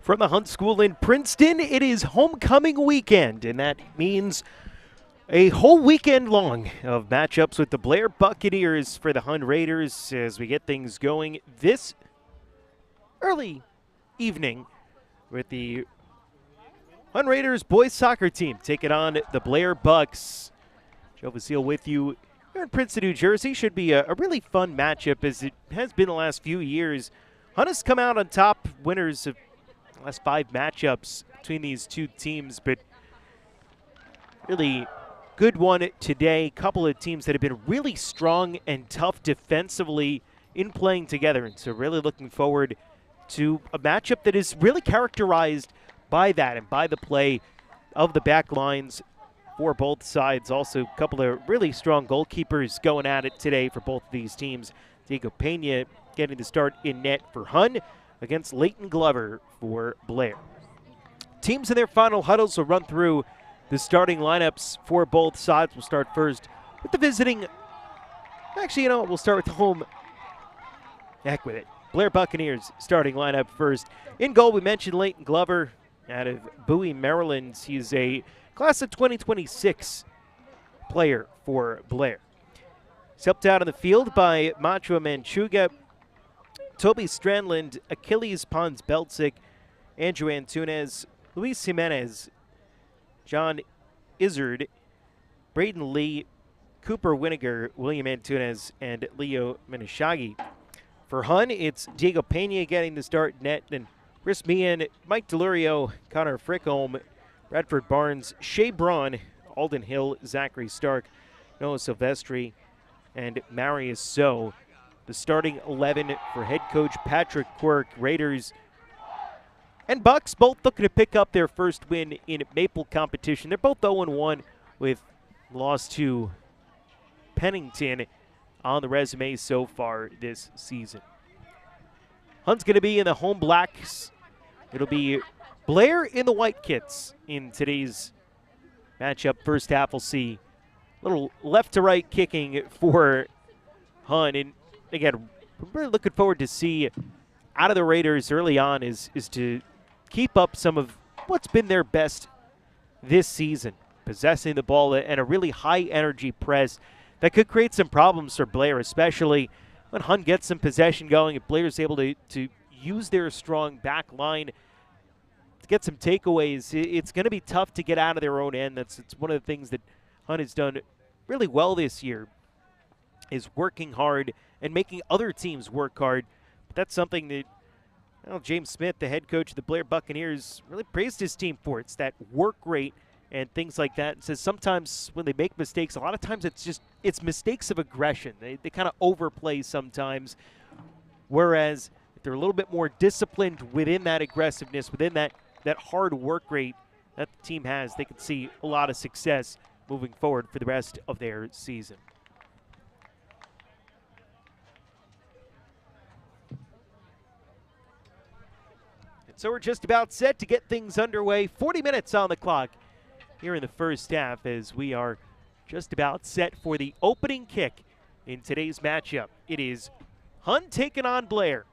From the Hunt School in Princeton, it is homecoming weekend, and that means a whole weekend long of matchups with the Blair Buccaneers for the Hunt Raiders as we get things going this early evening with the Hunt Raiders boys soccer team taking on the Blair Bucks. Joe Vasile with you here in Princeton, New Jersey. Should be a really fun matchup as it has been the last few years. Hunt has come out on top, winners of the last 5 matchups between these two teams, but really good one today. Couple of teams that have been really strong and tough defensively in playing together, and so really looking forward to a matchup that is really characterized by that and by the play of the back lines for both sides. Also, a couple of really strong goalkeepers going at it today for both of these teams. Diego Pena getting the start in net for Hunt against Leighton Glover for Blair. Teams in their final huddles will run through the starting lineups for both sides. We'll start first with the visiting. Actually, we'll start with the home. Heck with it. Blair Buccaneers starting lineup first. In goal, we mentioned Leighton Glover out of Bowie, Maryland. He's a class of 2026 player for Blair. He's helped out on the field by Macho Manchuga, Toby Strandland, Achilles Pons-Beltzik, Andrew Antunes, Luis Jimenez, John Izzard, Braden Lee, Cooper Winiger, William Antunes, and Leo Menishagi. For Hunt, it's Diego Pena getting the start net, then Chris Meehan, Mike Delurio, Connor Frickholm, Bradford Barnes, Shea Braun, Alden Hill, Zachary Stark, Noah Silvestri, and Marius So. The starting 11 for head coach Patrick Quirk. Raiders and Bucks both looking to pick up their first win in Maple competition. They're both 0-1 with loss to Pennington on the resume so far this season. Hunt's going to be in the home blacks. It'll be Blair in the white kits in today's matchup. First half, we'll see a little left to right kicking for Hunt. And again, we're really looking forward to see out of the Raiders early on is to keep up some of what's been their best this season, possessing the ball and a really high energy press that could create some problems for Blair, especially when Hunt gets some possession going. If Blair's able to use their strong back line to get some takeaways, it's going to be tough to get out of their own end. It's one of the things that Hunt has done really well this year, is working hard and making other teams work hard. But that's something that James Smith, the head coach of the Blair Buccaneers, really praised his team for. It's that work rate and things like that. And says sometimes when they make mistakes, a lot of times it's mistakes of aggression. They kind of overplay sometimes, whereas if they're a little bit more disciplined within that aggressiveness, within that hard work rate that the team has, they can see a lot of success moving forward for the rest of their season. So we're just about set to get things underway. 40 minutes on the clock here in the first half as we are just about set for the opening kick in today's matchup. It is Hunt taking on Blair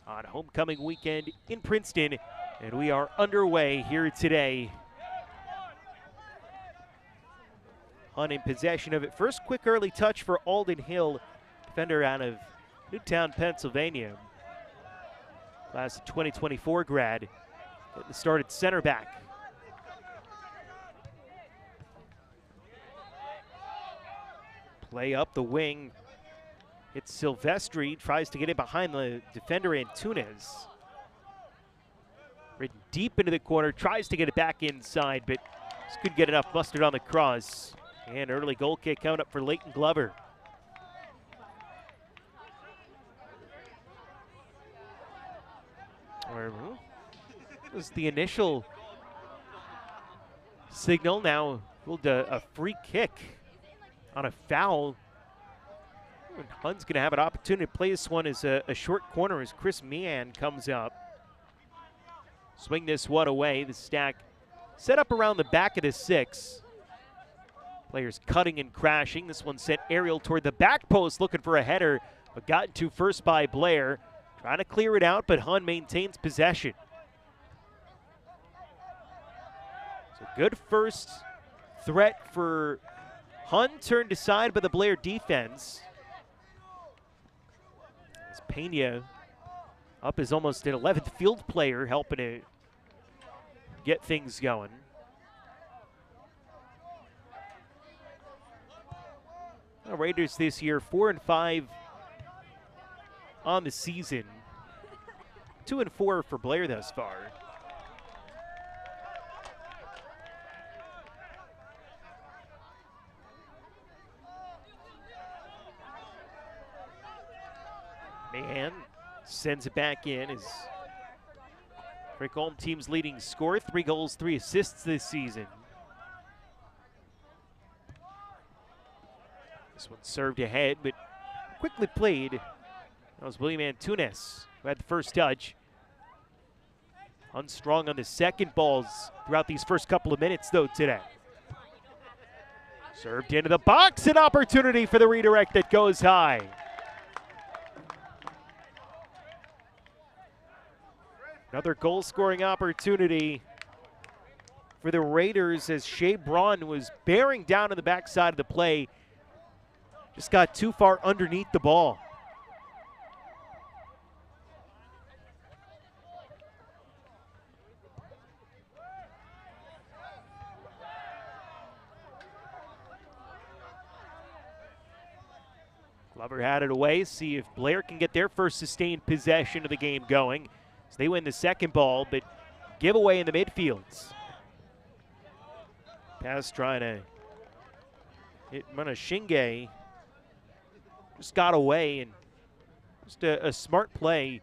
on homecoming weekend in Princeton, and we are underway here today. Hunt in possession of it. First quick early touch for Alden Hill, defender out of Newtown, Pennsylvania. Class of 2024 grad. Getting started center back. Play up the wing. It's Silvestri. Tries to get it behind the defender Antunes. Right deep into the corner. Tries to get it back inside, but just couldn't get enough mustard on the cross. And early goal kick coming up for Leighton Glover. Was the initial signal. Now a free kick on a foul. And Hunt's going to have an opportunity to play this one as a short corner as Chris Meehan comes up. Swing this one away. The stack set up around the back of the 6. Players cutting and crashing. This one sent aerial toward the back post looking for a header, but gotten to first by Blair. Trying to clear it out, but Hunt maintains possession. Good first threat for Hun, turned aside by the Blair defense. As Pena up is almost an 11th field player, helping to get things going. The Raiders this year 4-5 on the season. 2-4 for Blair thus far. Mahan sends it back in as Rick Holm, team's leading scorer, 3 goals, 3 assists this season. This one served ahead, but quickly played. That was William Antunes who had the first touch. Unstrung on the second balls throughout these first couple of minutes, though, today. Served into the box, an opportunity for the redirect that goes high. Another goal-scoring opportunity for the Raiders as Shea Braun was bearing down on the backside of the play. Just got too far underneath the ball. Glover had it away. See if Blair can get their first sustained possession of the game going. So they win the second ball, but give away in the midfields. Pass trying to hit Munashinge. Just got away, and just a smart play.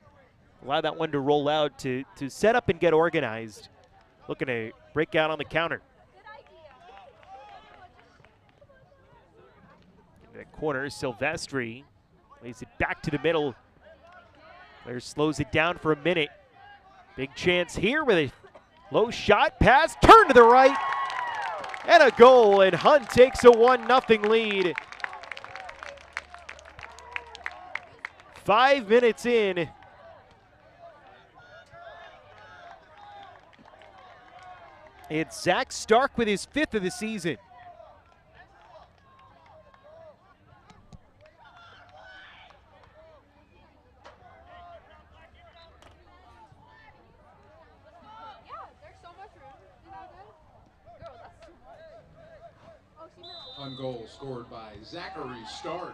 Allow that one to roll out to set up and get organized. Looking to break out on the counter. In the corner, Silvestri lays it back to the middle. Blair slows it down for a minute. Big chance here with a low shot pass, turn to the right, and a goal, and Hunt takes a 1-0 lead. 5 minutes in. It's Zach Stark with his 5th of the season. On goal scored by Zachary Stark.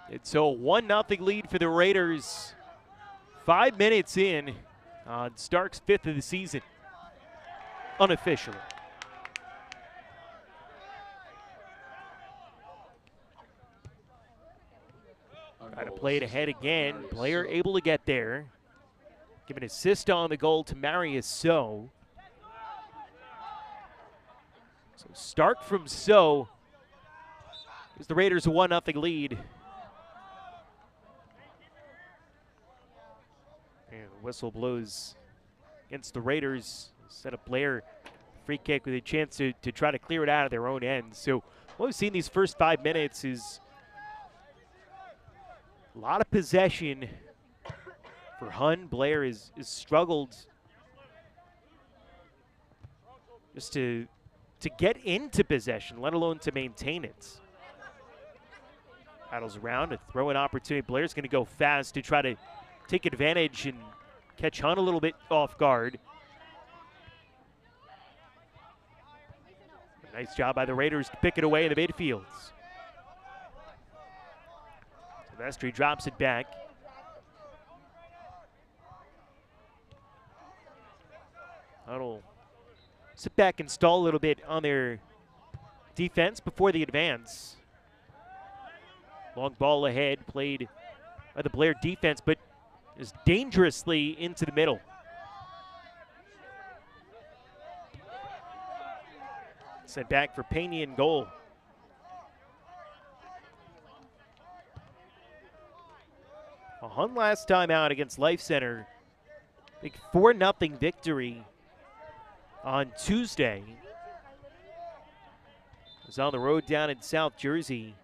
It's a 1-0 lead for the Raiders. 5 minutes in on Stark's 5th of the season, unofficially. Try to play it ahead again. Blair able to get there. Give an assist on the goal to Marius So. So Stark from So gives the Raiders a 1-0 lead. And the whistle blows against the Raiders. Set up Blair, free kick with a chance to try to clear it out of their own end. So what we've seen these first 5 minutes is a lot of possession for Hun. Blair has struggled just to get into possession, let alone to maintain it. Paddles around, a throw-in opportunity. Blair's going to go fast to try to take advantage and catch Hun a little bit off guard. Nice job by the Raiders to pick it away in the midfields. Silvestri drops it back. Huddle sit back and stall a little bit on their defense before the advance. Long ball ahead, played by the Blair defense, but is dangerously into the middle. Sent back for Pena in goal. A Hun last time out against Life Center. Big 4-0 victory on Tuesday. It was on the road down in South Jersey.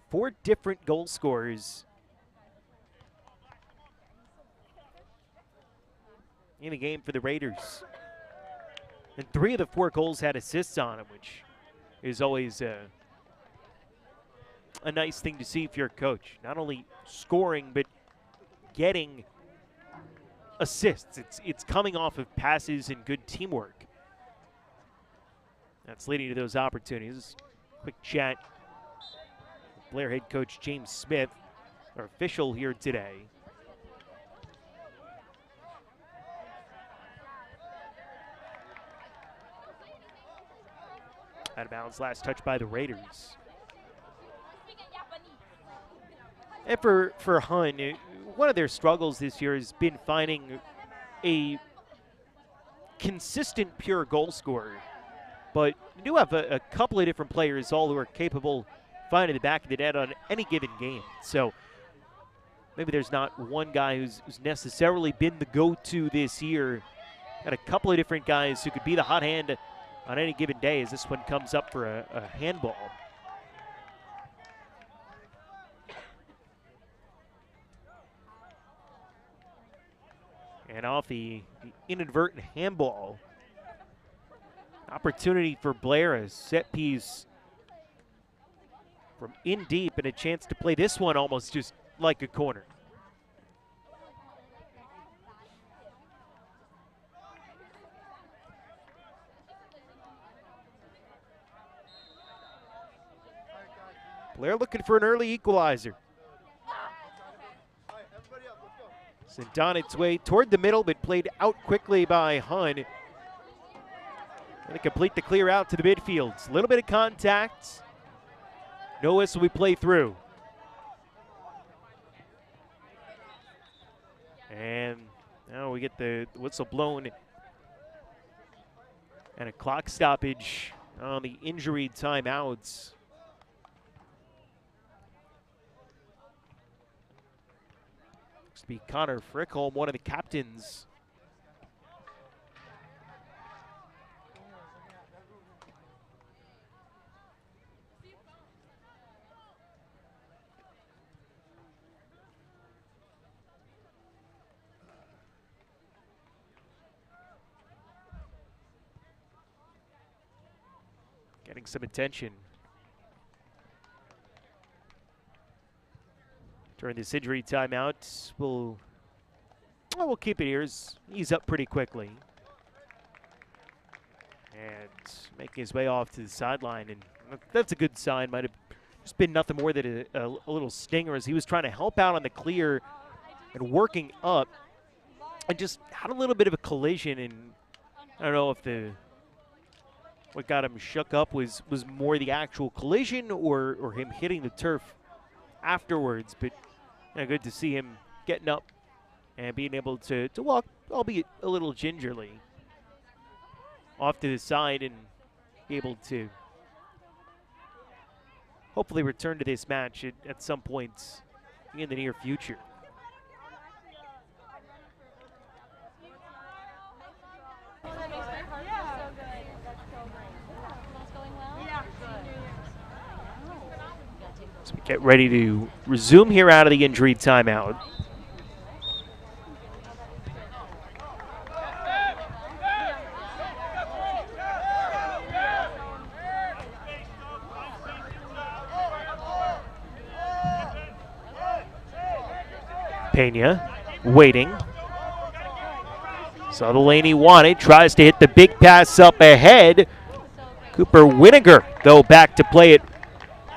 4 different goal scorers in the game for the Raiders. And 3 of the 4 goals had assists on them, which is always a nice thing to see if you're a coach. Not only scoring, but getting assists. It's coming off of passes and good teamwork. That's leading to those opportunities. Quick chat with Blair head coach James Smith, our official here today. Out of bounds, last touch by the Raiders. And for Hun, one of their struggles this year has been finding a consistent pure goal scorer. But you do have a couple of different players, all who are capable of finding the back of the net on any given game. So maybe there's not one guy who's necessarily been the go-to this year. Got a couple of different guys who could be the hot hand on any given day as this one comes up for a handball. And off the inadvertent handball, opportunity for Blair, a set piece from in deep, and a chance to play this one almost just like a corner. Blair looking for an early equalizer. Sent on its way toward the middle, but played out quickly by Hun. Going to complete the clear out to the midfield. A little bit of contact. No whistle, we play through. And now we get the whistle blown. And a clock stoppage on the injury timeouts. Looks to be Connor Frickholm, one of the captains. Getting some attention during this injury timeout. We'll keep it here. He's up pretty quickly and making his way off to the sideline, and that's a good sign. Might have just been nothing more than a little stinger as he was trying to help out on the clear and working up, and just had a little bit of a collision. And I don't know if what got him shook up was more the actual collision or him hitting the turf afterwards. But good to see him getting up and being able to walk, albeit a little gingerly, off to the side and be able to hopefully return to this match at some point in the near future. So we get ready to resume here out of the injury timeout. Pena waiting. Saw the lane he wanted, tries to hit the big pass up ahead. Cooper Winiger, though, back to play it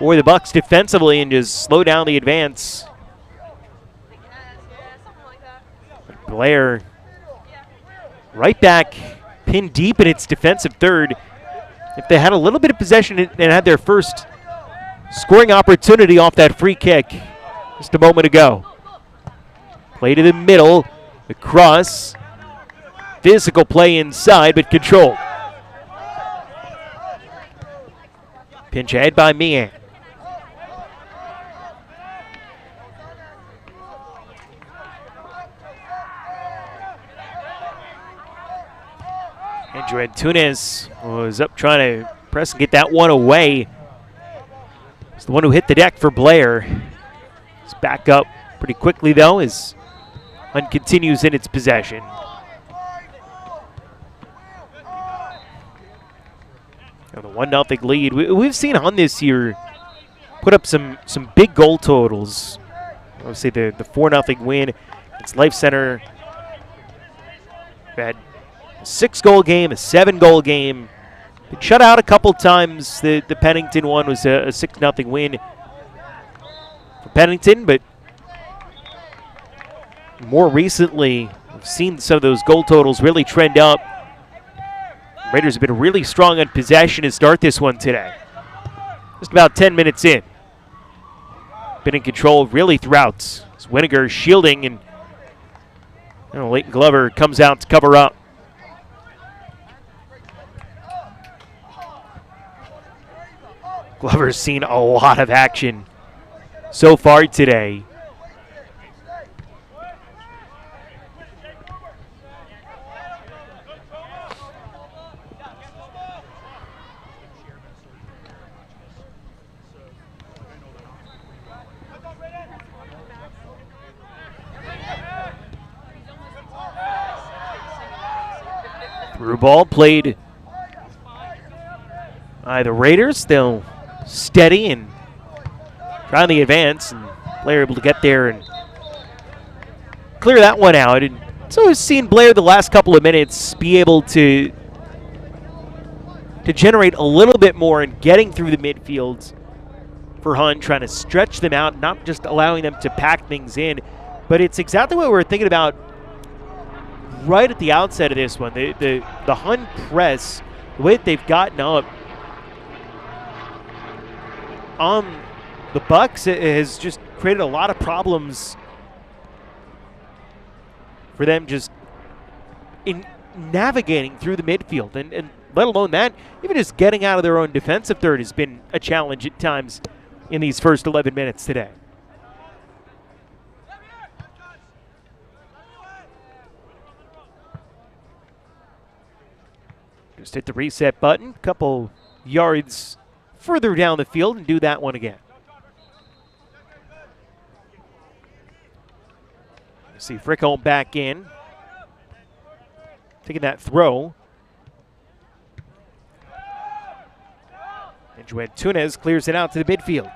for the Bucks defensively and just slow down the advance. Blair right back, pinned deep in its defensive third. If they had a little bit of possession and had their first scoring opportunity off that free kick just a moment ago. Play to the middle, the cross. Physical play inside, but controlled. Pinch ahead by Meehan. Andrew Antunes was up trying to press and get that one away. It's the one who hit the deck for Blair. He's back up pretty quickly, though, as Hunt continues in its possession. And the 1-0 lead. We've seen Hunt this year put up some big goal totals. Obviously, the 4-0 win against Life Center. We had a 6-goal game, a 7-goal game. Been shut out a couple times. The Pennington one was a 6-0 win for Pennington, but more recently, we've seen some of those goal totals really trend up. Raiders have been really strong on possession to start this one today. Just about 10 minutes in. Been in control really throughout. It's Winiger shielding, and Leighton Glover comes out to cover up. Glover's seen a lot of action so far today. Through ball played by the Raiders. They'll steady and try on the advance, and Blair able to get there and clear that one out. And so we've seen Blair the last couple of minutes be able to generate a little bit more in getting through the midfield for Hunt, trying to stretch them out, not just allowing them to pack things in. But it's exactly what we were thinking about right at the outset of this one. The Hunt press, the way that they've gotten up on the Bucks, it has just created a lot of problems for them just in navigating through the midfield. And let alone that, even just getting out of their own defensive third has been a challenge at times in these first 11 minutes today. Just hit the reset button, couple yards further down the field, and do that one again. You see Frickholm back in, taking that throw. And Joel Tunez clears it out to the midfield.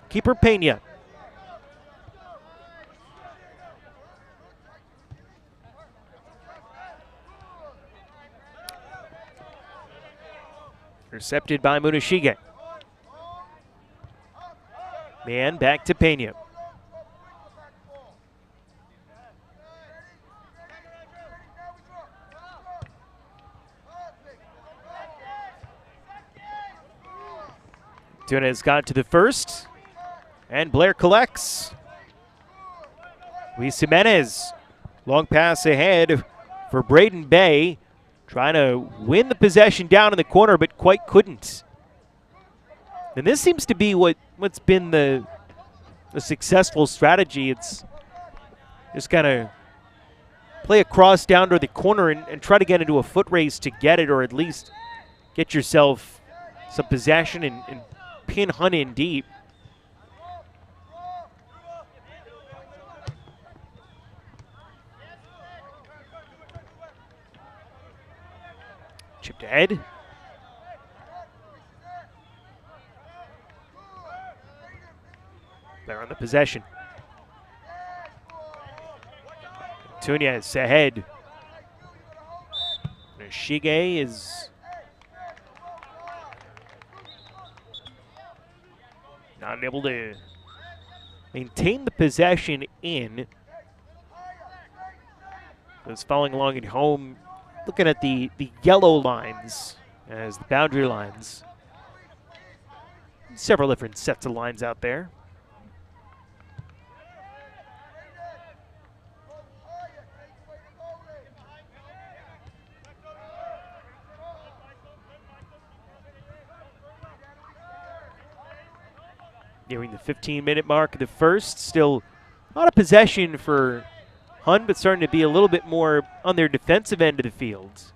Keeper Pena. Intercepted by Munashige. Man back to Pena. Tunez got to the first, and Blair collects. Luis Jimenez, long pass ahead for Braden Bay, trying to win the possession down in the corner, but quite couldn't. And this seems to be what's been the successful strategy. It's just kind of play across down to the corner and try to get into a foot race to get it, or at least get yourself some possession and pin Hunt in deep. Chipped ahead. They're on the possession. Tunez ahead. Shige is not able to maintain the possession in. It's following along at home, looking at the yellow lines as the boundary lines. Several different sets of lines out there. Nearing the 15-minute mark of the first. Still a lot of possession for Hunt, but starting to be a little bit more on their defensive end of the field.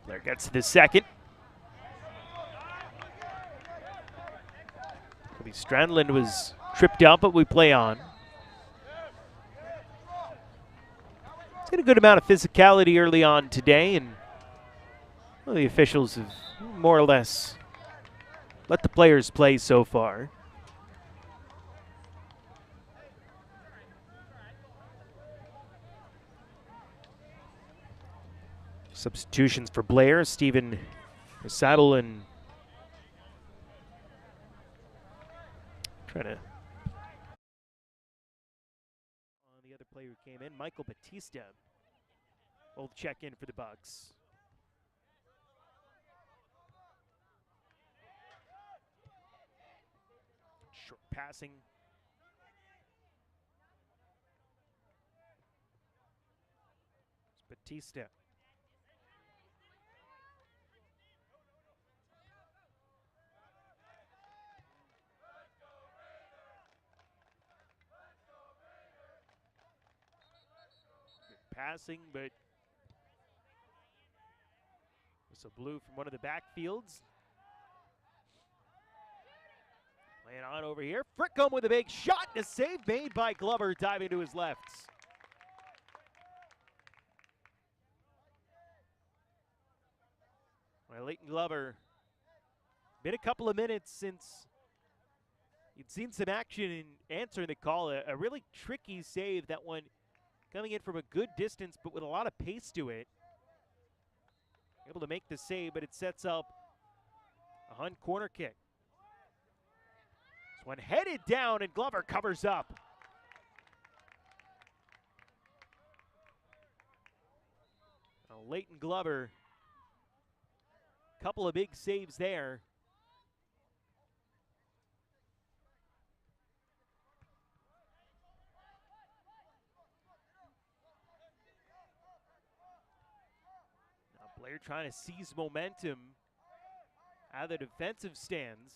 Blair gets to the second. Strandland was tripped up, but we play on. It's got a good amount of physicality early on today, and well, the officials have more or less let the players play so far. Substitutions for Blair, Stephen Saddle and trying to on the other player who came in, Michael Batista will check in for the Bucks. Short passing. It's Batista. Passing, but whistle blew from one of the backfields. Playing on over here. Frickum with a big shot and a save made by Glover diving to his left. Well, Leighton Glover, been a couple of minutes since you'd seen some action in answering the call. A really tricky save, that one coming in from a good distance, but with a lot of pace to it. Able to make the save, but it sets up a Hunt corner kick. This one headed down, and Glover covers up. Now, Leighton Glover, couple of big saves there. Blair trying to seize momentum out of the defensive stands.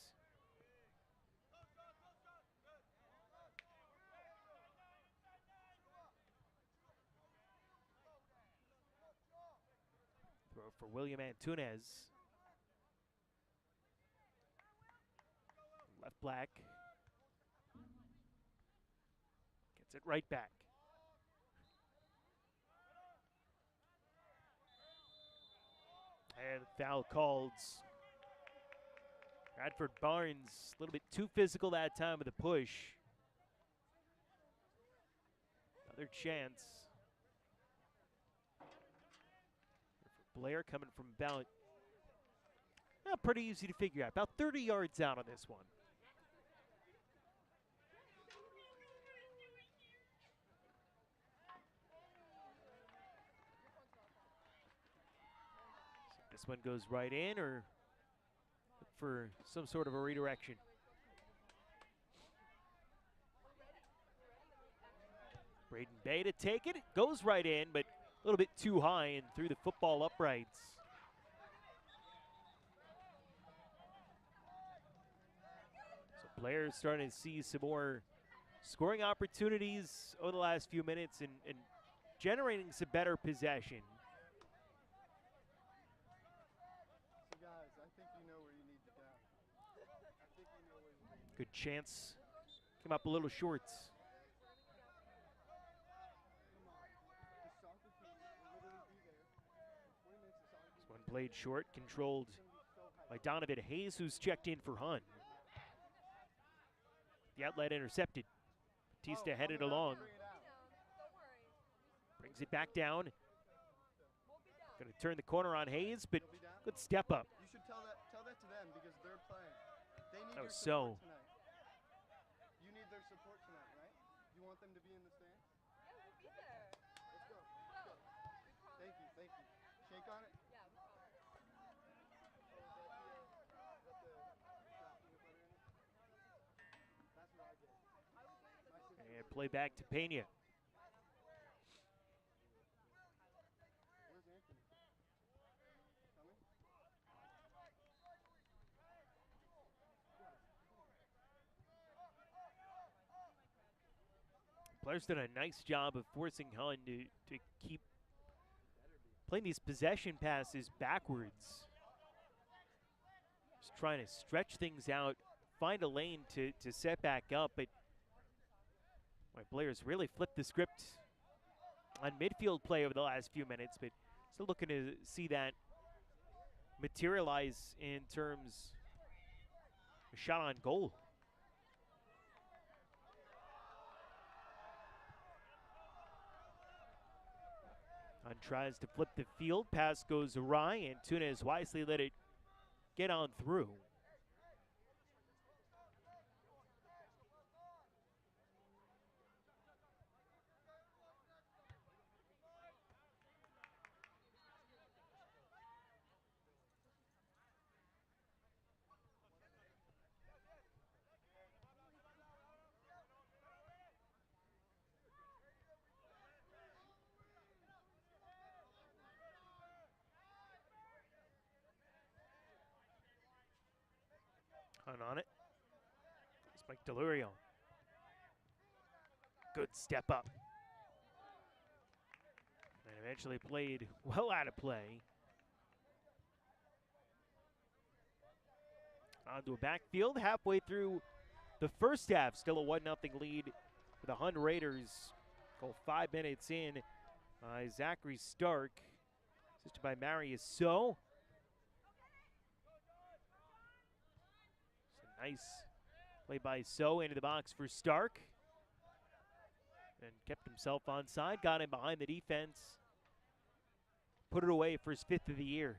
Throw for William Antunes. Left Black. Gets it right back. And foul called. Bradford Barnes a little bit too physical that time with the push. Another chance. Blair coming from about, pretty easy to figure out. About 30 yards out on this one. This one goes right in, or look for some sort of a redirection. Braden Bay to take it. It goes right in, but a little bit too high and through the football uprights. So Blair starting to see some more scoring opportunities over the last few minutes and generating some better possession. Good chance. Came up a little short. This one played short, controlled by Donovan Hayes, who's checked in for Hunt. The outlet intercepted. Batista headed along. Brings it back down. Going to turn the corner on Hayes, but good step up. You should tell that to them because they're playing. They need your support tonight. You need their support tonight, right? You want them to be in the stands? Yeah, we'll be there. Let's go. Let's go. Thank you. Shake on it. Yeah, we promise. That's what I get. And play back to Pena. Where's Anthony? Coming? Blair's done a nice job of forcing Hunt to keep playing these possession passes backwards. Just trying to stretch things out, find a lane to set back up, but Blair's really flipped the script on midfield play over the last few minutes, but still looking to see that materialize in terms of a shot on goal. Hunt tries to flip the field, pass goes awry, and Tunes wisely let it get on through. Hunt on it. It's Mike Delurio. Good step up. And eventually played well out of play. Onto a backfield halfway through the first half. Still a 1-0 lead for the Hunt Raiders. Goal 5 minutes in. Zachary Stark, assisted by Marius So. It's a nice play by So into the box for Stark. And kept himself onside, got him behind the defense. Put it away for his 5th of the year.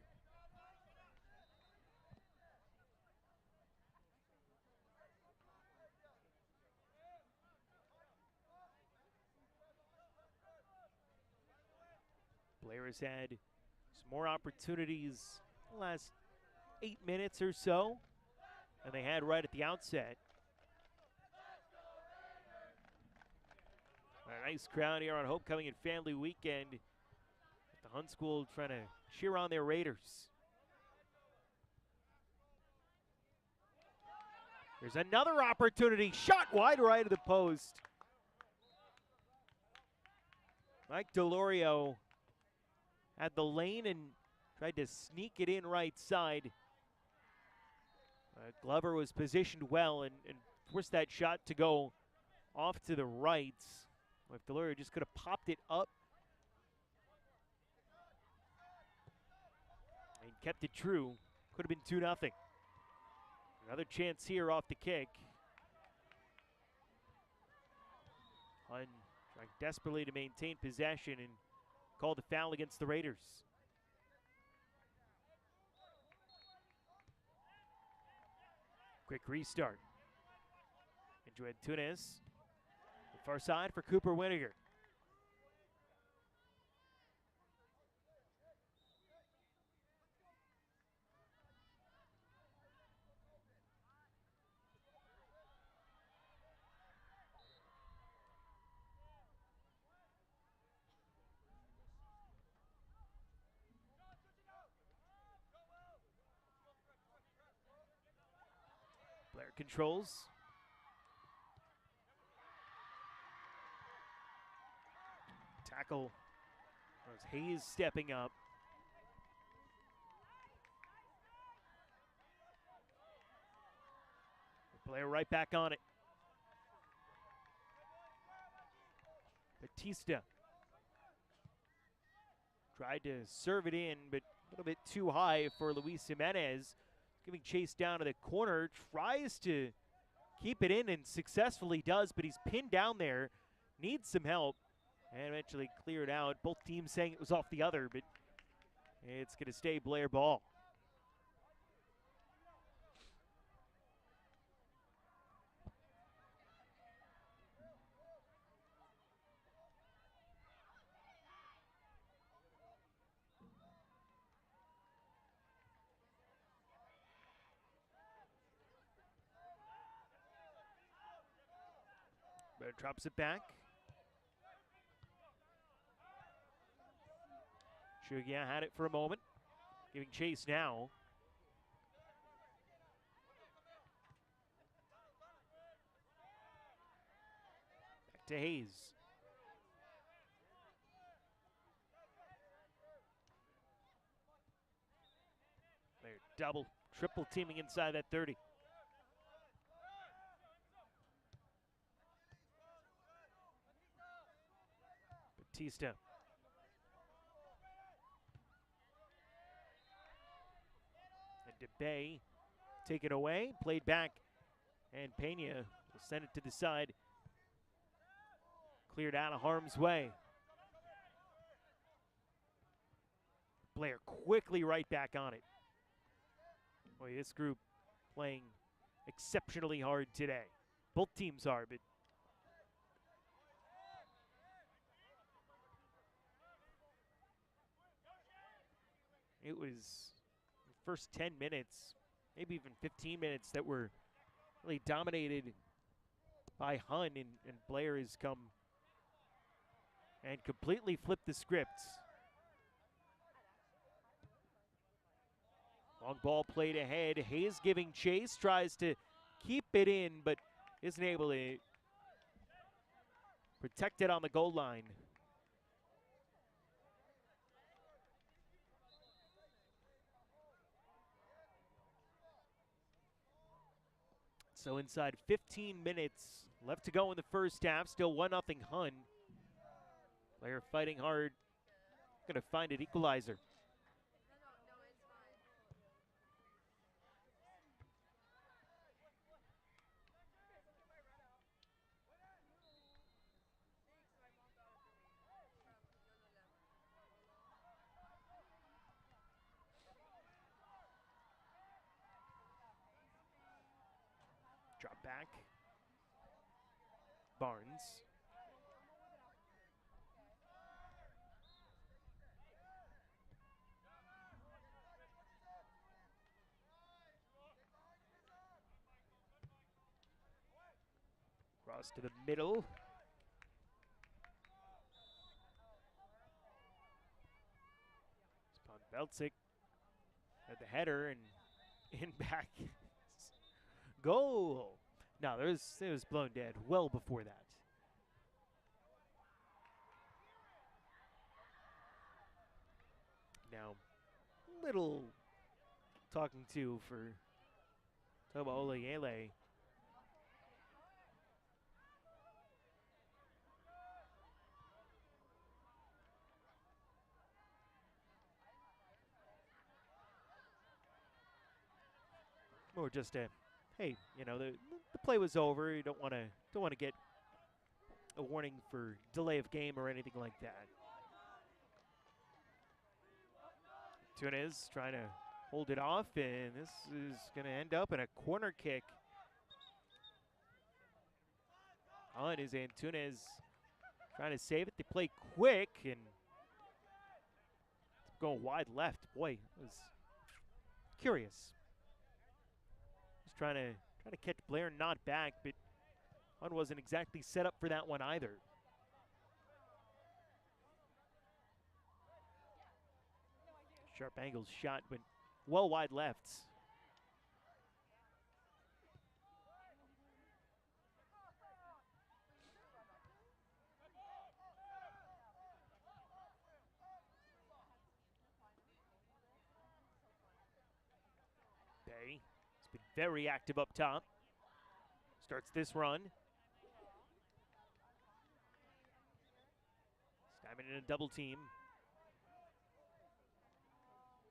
Blair has had some more opportunities the last 8 minutes or so than they had right at the outset. A nice crowd here on Homecoming and Family Weekend. The Hunt School trying to cheer on their Raiders. There's another opportunity. Shot wide right of the post. Mike Delurio had the lane and tried to sneak it in right side. Glover was positioned well and forced that shot to go off to the right. If Delurio just could have popped it up and kept it true, could have been 2-0. Another chance here off the kick. Hunt trying desperately to maintain possession and called the foul against the Raiders. Quick restart. Enjoy Tunes. Far side for Cooper Winiger. Blair controls. Tackle. As Hayes stepping up. Blair right back on it. Batista tried to serve it in, but a little bit too high for Luis Jimenez. Giving chase down to the corner, tries to keep it in and successfully does, but he's pinned down there, needs some help, and eventually cleared out. Both teams saying it was off the other, but it's going to stay Blair ball. Blair drops it back. Shugia had it for a moment. Giving chase now. Back to Hayes. double, triple teaming inside that 30. Batista. And DeBay taken away, played back, and Pena will send it to the side. Cleared out of harm's way. Blair quickly right back on it. Boy, this group playing exceptionally hard today. Both teams are, but it was the first 10 minutes, maybe even 15 minutes that were really dominated by Hun, and Blair has come and completely flipped the script. Long ball played ahead. Hayes giving chase, tries to keep it in, but isn't able to protect it on the goal line. So inside 15 minutes left to go in the first half. Still 1-0 Hun. Blair fighting hard. Going to find an equalizer. Drop back. Barnes. Cross to the middle. Spawn Beltzik at the header and in back. Goal! No, it was blown dead well before that. Now, little talking to for Toba Olayele. Or just a, hey, you know, the play was over. You don't want to get a warning for delay of game or anything like that. Tunes trying to hold it off, and this is going to end up in a corner kick. On is Antunes trying to save it. They play quick and going wide left. Boy, it was curious. Just trying to catch Blair, not back, but Hun wasn't exactly set up for that one either. Sharp angle shot, but well wide left. Bay has been very active up top. Starts this run. Diamond in a double team.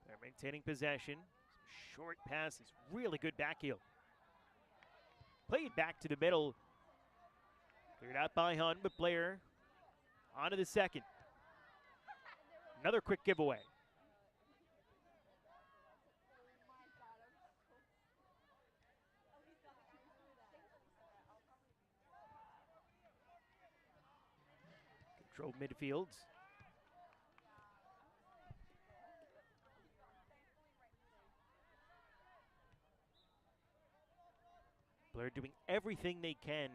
They're maintaining possession. Some short passes, really good back heel. Played back to the middle. Cleared out by Hun, but Blair onto the second. Another quick giveaway. Control midfield. Blair doing everything they can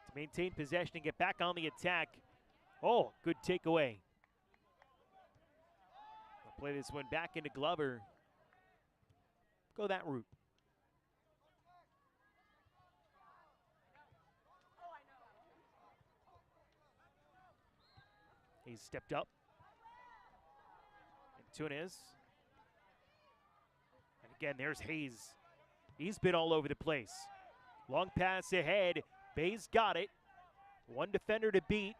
to maintain possession and get back on the attack. Oh, good takeaway. I'll play this one back into Glover. Go that route. He's stepped up. And Tunes again, there's Hayes. He's been all over the place. Long pass ahead. Bay's got it. One defender to beat.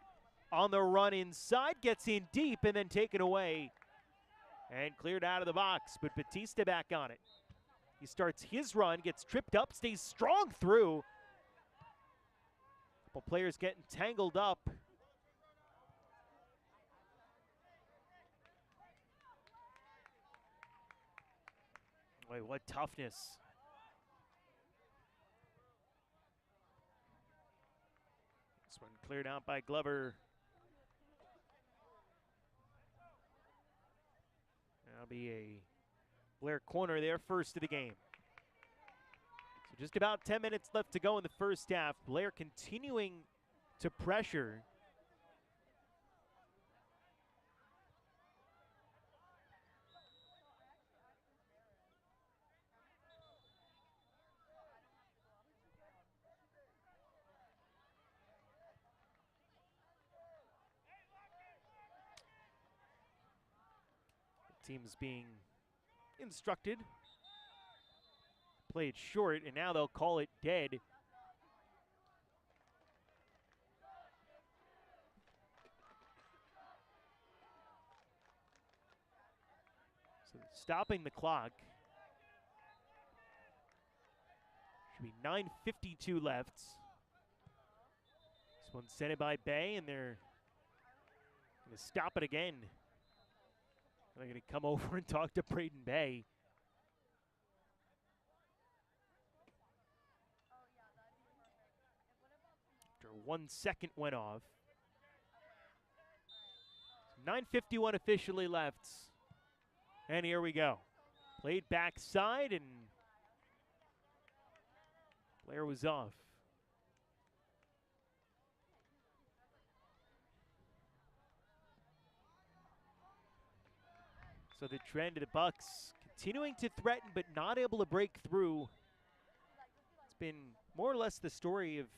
On the run inside, gets in deep and then taken away. And cleared out of the box, but Batista back on it. He starts his run, gets tripped up, stays strong through. Couple players getting tangled up. Boy, what toughness. This one cleared out by Glover. That'll be a Blair corner there, first of the game. So just about 10 minutes left to go in the first half. Blair continuing to pressure. Team's being instructed. Play it short, and now they'll call it dead. So stopping the clock. Should be 9:52 left. This one's sent it by Bay, and they're going to stop it again. They're going to come over and talk to Braden Bay. After 1 second went off. 9:51 officially left. And here we go. Played backside, and Blair was off. So the trend of the Bucks continuing to threaten but not able to break through. It's been more or less the story of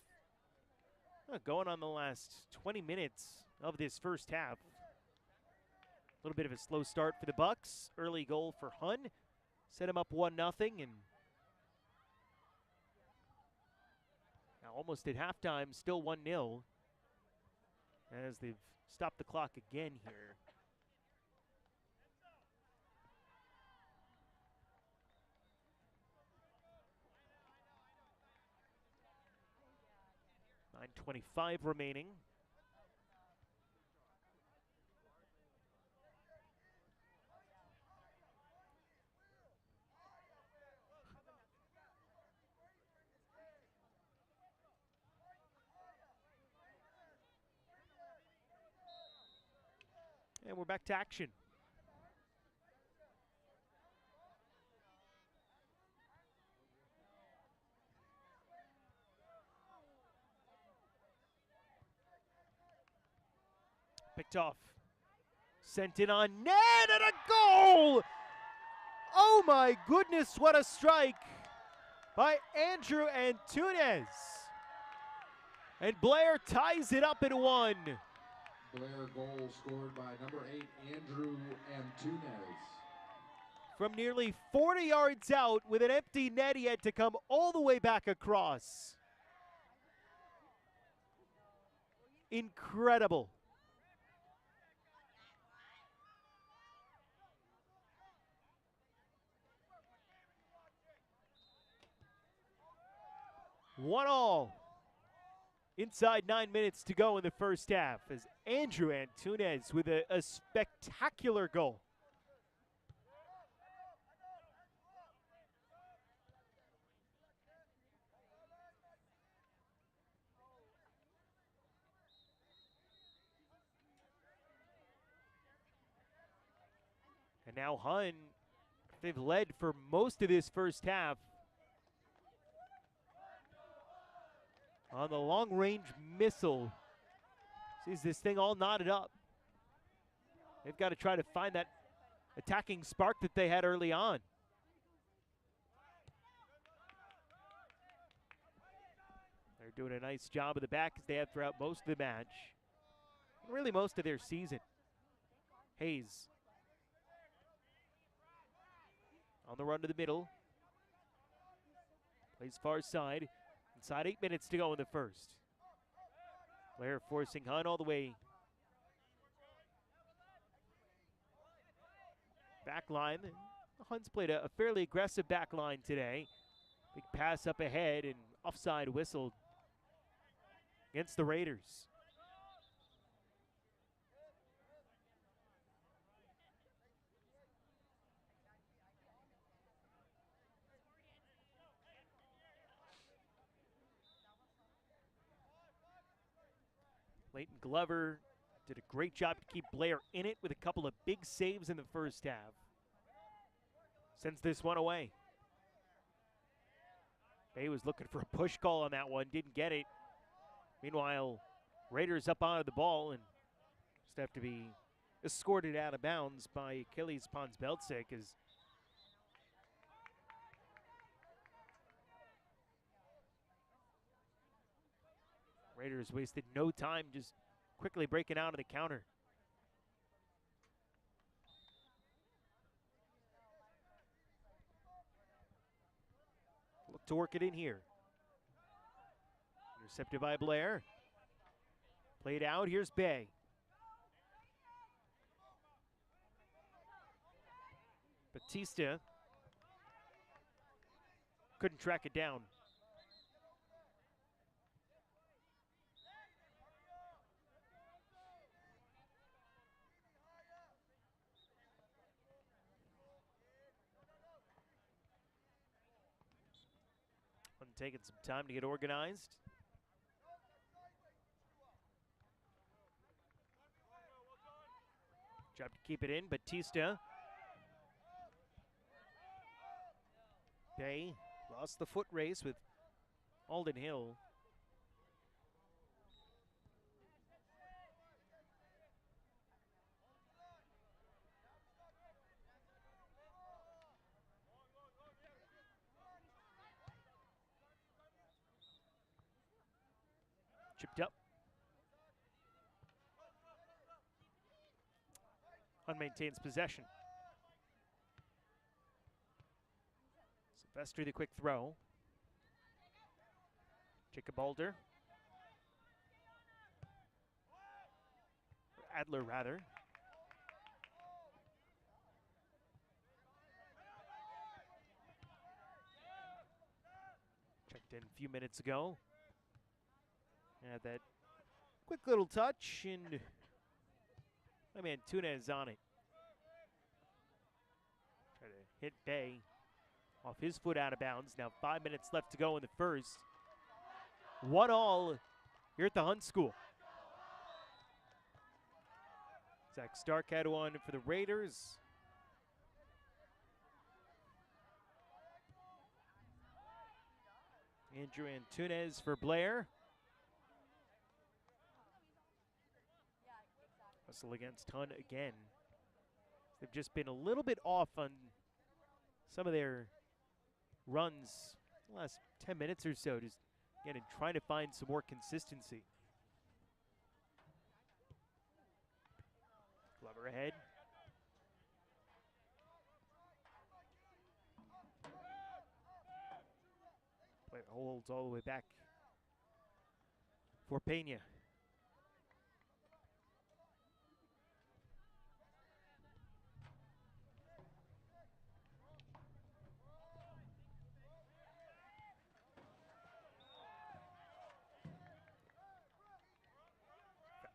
going on the last 20 minutes of this first half. A little bit of a slow start for the Bucks. Early goal for Hun. Set him up 1-0, and now almost at halftime, still 1-0 as they've stopped the clock again here. .25 remaining. And we're back to action. Picked off. Sent in on net and a goal! Oh my goodness, what a strike by Andrew Antunes. And Blair ties it up at 1. Blair goal scored by number 8, Andrew Antunes. From nearly 40 yards out with an empty net, he had to come all the way back across. Incredible. One all. Inside 9 minutes to go in the first half as Andrew Antunes with a spectacular goal. And now Hun, they've led for most of this first half. On the long-range missile. Sees this thing all knotted up. They've got to try to find that attacking spark that they had early on. They're doing a nice job of the back as they have throughout most of the match. Really most of their season. Hayes. On the run to the middle. Plays far side. Inside 8 minutes to go in the first. Blair forcing Hunt all the way. Back line. Hunt's played a fairly aggressive back line today. Big pass up ahead and offside whistled against the Raiders. Leighton Glover did a great job to keep Blair in it with a couple of big saves in the first half. Sends this one away. Bay was looking for a push call on that one, didn't get it. Meanwhile, Raiders up onto the ball and just have to be escorted out of bounds by Achilles Pons-Beltzik as Raiders wasted no time just quickly breaking out of the counter. Look to work it in here. Intercepted by Blair. Played out, here's Bay. Batista couldn't track it down. Taking some time to get organized. Job to keep it in, Batista. Bay lost the foot race with Alden Hill. Chipped up. Hunt maintains possession. Sylvester the quick throw. Jacob Alder. Adler, rather. Checked in a few minutes ago. Had that quick little touch, and my man Tunez on it. Try to hit Bay off his foot out of bounds. Now 5 minutes left to go in the first. 1-1 here at the Hunt School. Zach Stark had one for the Raiders. Andrew Antunes for Blair. Hustle against Hunt again. They've just been a little bit off on some of their runs the last 10 minutes or so, just again and trying to find some more consistency. Glover ahead. Player holds all the way back for Pena.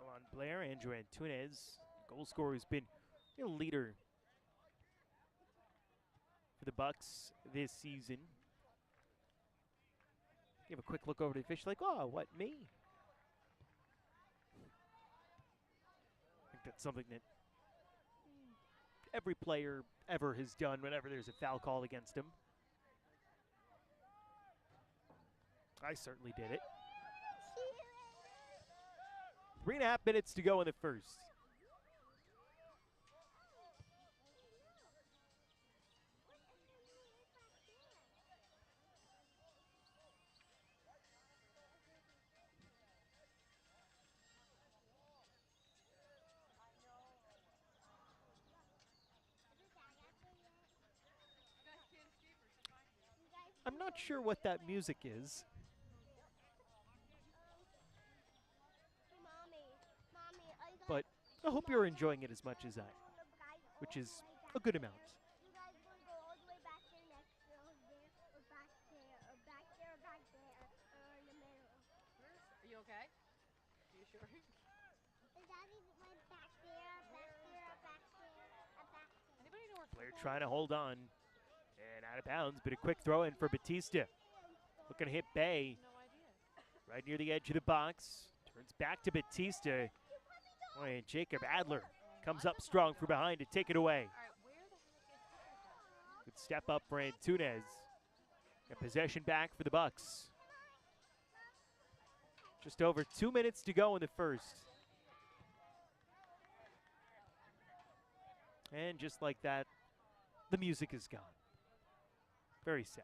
On Blair, Andrew Antunes, goal scorer who's been a leader for the Bucks this season. Give a quick look over to the fish, like, oh, what, me? I think that's something that every player ever has done whenever there's a foul call against him. I certainly did it. 3.5 minutes to go in the first. not sure what that music is, but I hope you're enjoying it as much as I, which is a good amount. You guys want to go all the way back there next to there, or back there, or back there, or back there, or in the middle. Are you okay? Are you sure? And Daddy went back there, back there, back there, back there. Anybody know where Blair trying to hold on, and out of bounds, but a quick throw in for Batista. Looking to hit Bay No idea. right near the edge of the box. Turns back to Batista. And Jacob Adler comes up strong from behind to take it away. All right, where the heck is that? Good step up for Antunes. And possession back for the Bucks. Just over 2 minutes to go in the first. And just like that, the music is gone. Very sad.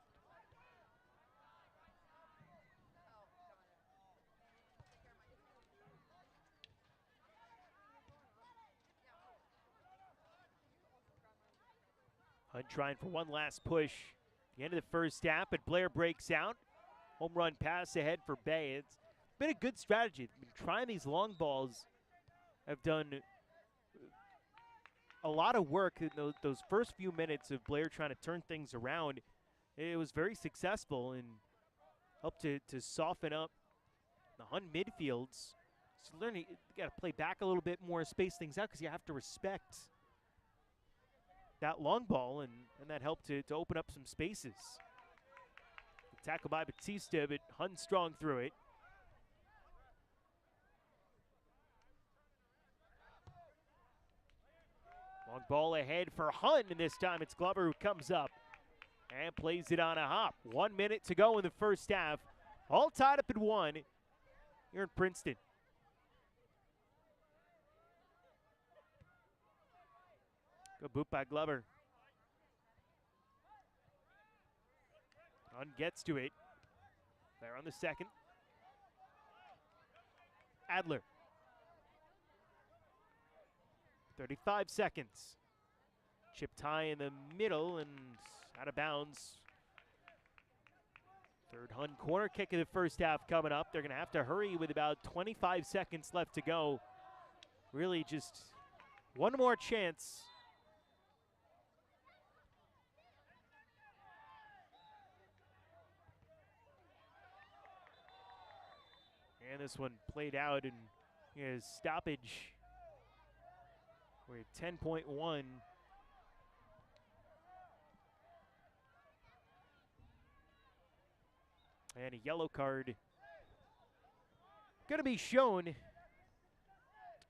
Hunt trying for one last push. The end of the first half, but Blair breaks out. Home run pass ahead for Bay. It's been a good strategy. They've been trying these long balls. Have done a lot of work in those first few minutes of Blair trying to turn things around. It was very successful and helped to soften up the Hunt midfields. So learning, you got to play back a little bit more, space things out, because you have to respect that long ball, and that helped to open up some spaces. Tackle by Batista, but Hunt strong through it. Long ball ahead for Hunt, and this time it's Glover who comes up and plays it on a hop. 1 minute to go in the first half. All tied up at 1 here in Princeton. Good boot by Glover. Hunt gets to it. There on the second. Adler. 35 seconds. Chipped high in the middle and out of bounds. Third Hunt corner kick of the first half coming up. They're going to have to hurry with about 25 seconds left to go. Really just one more chance. And this one played out in his stoppage. We're at 10.1. And a yellow card going to be shown.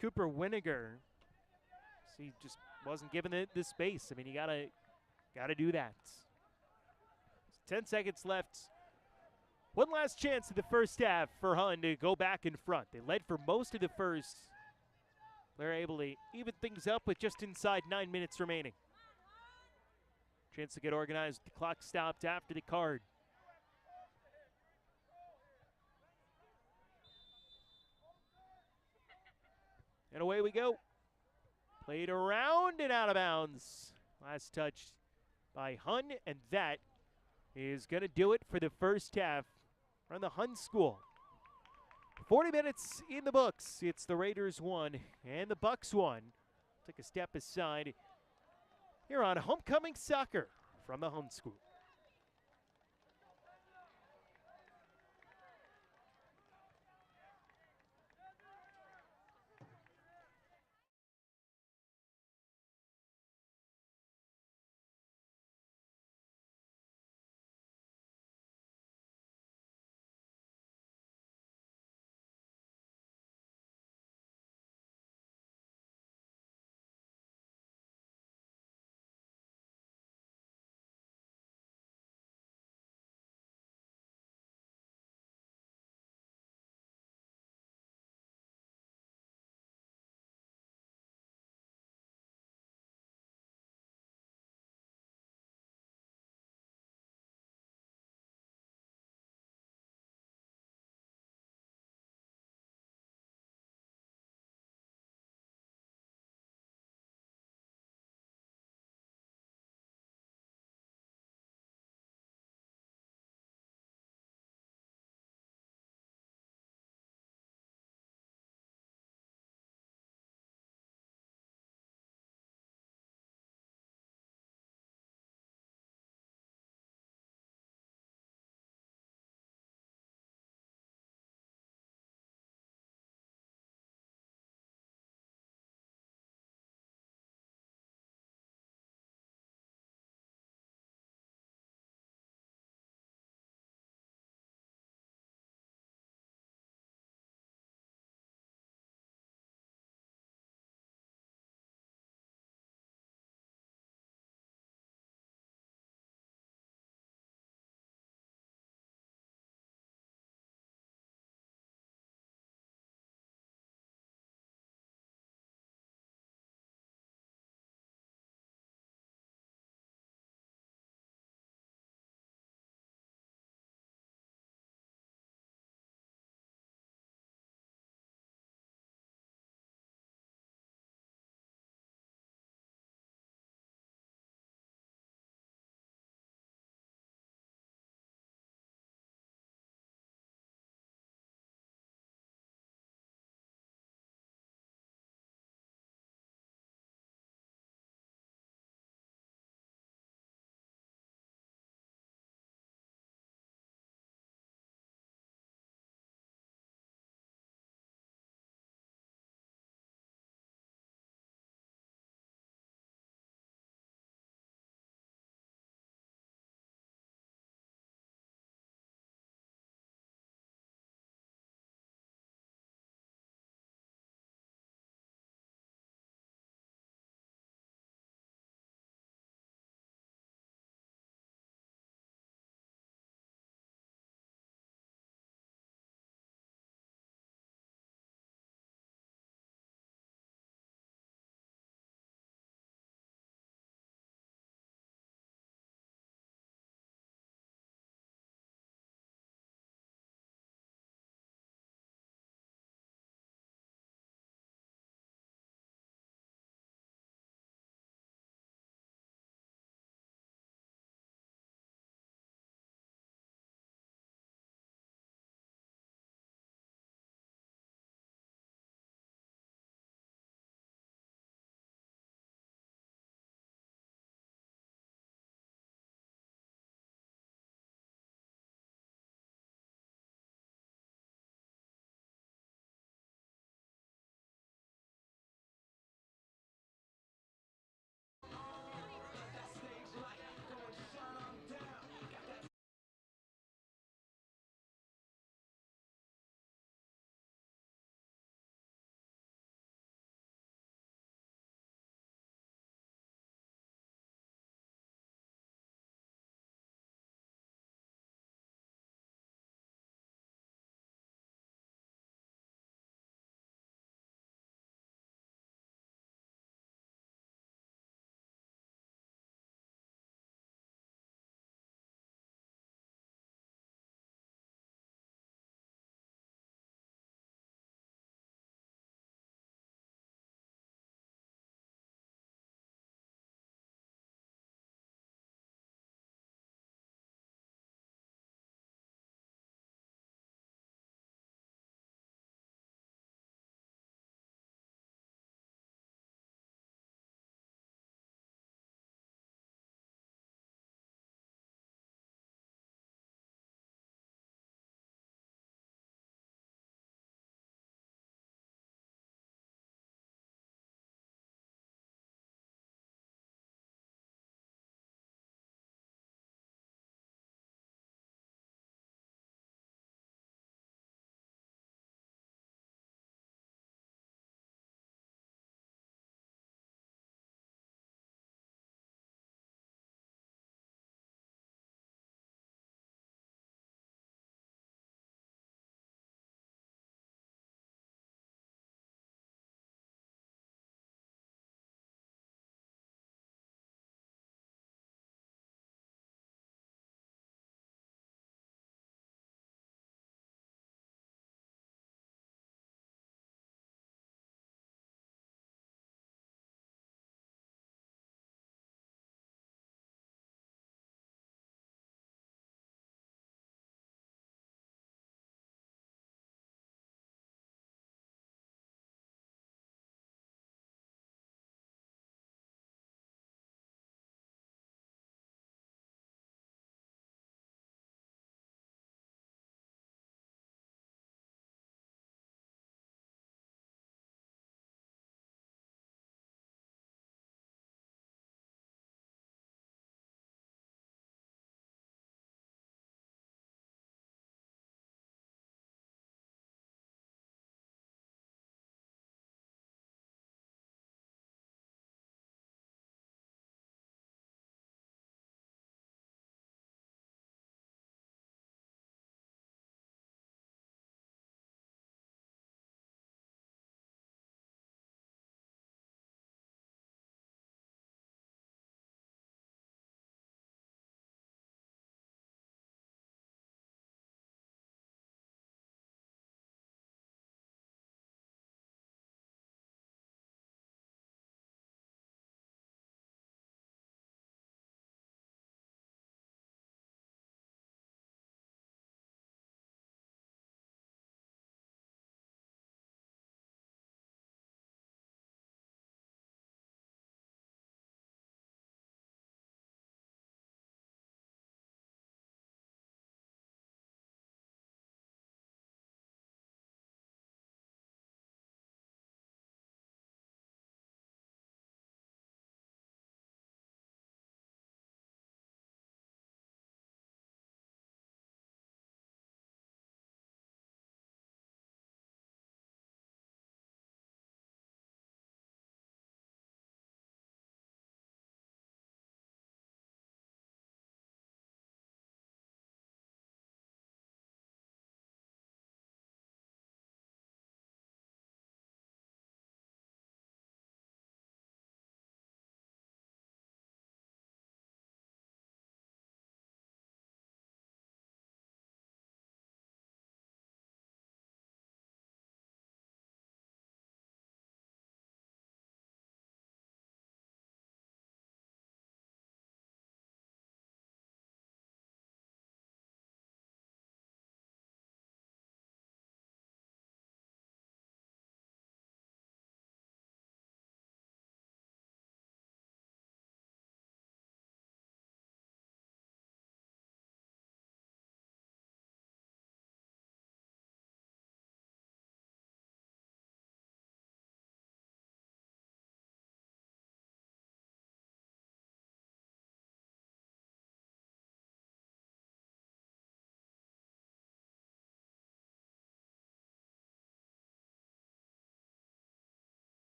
Cooper Winiger. So he just wasn't given the space. I mean, you gotta do that. 10 seconds left. One last chance in the first half for Hunt to go back in front. They led for most of the first. They're able to even things up with just inside 9 minutes remaining. Chance to get organized. The clock stopped after the card. And away we go. Played around and out of bounds. Last touch by Hunt, and that is going to do it for the first half from the Hunt School. 40 minutes in the books. It's the Raiders 1 and the Bucks 1. Take a step aside here on Homecoming Soccer from the Hunt School.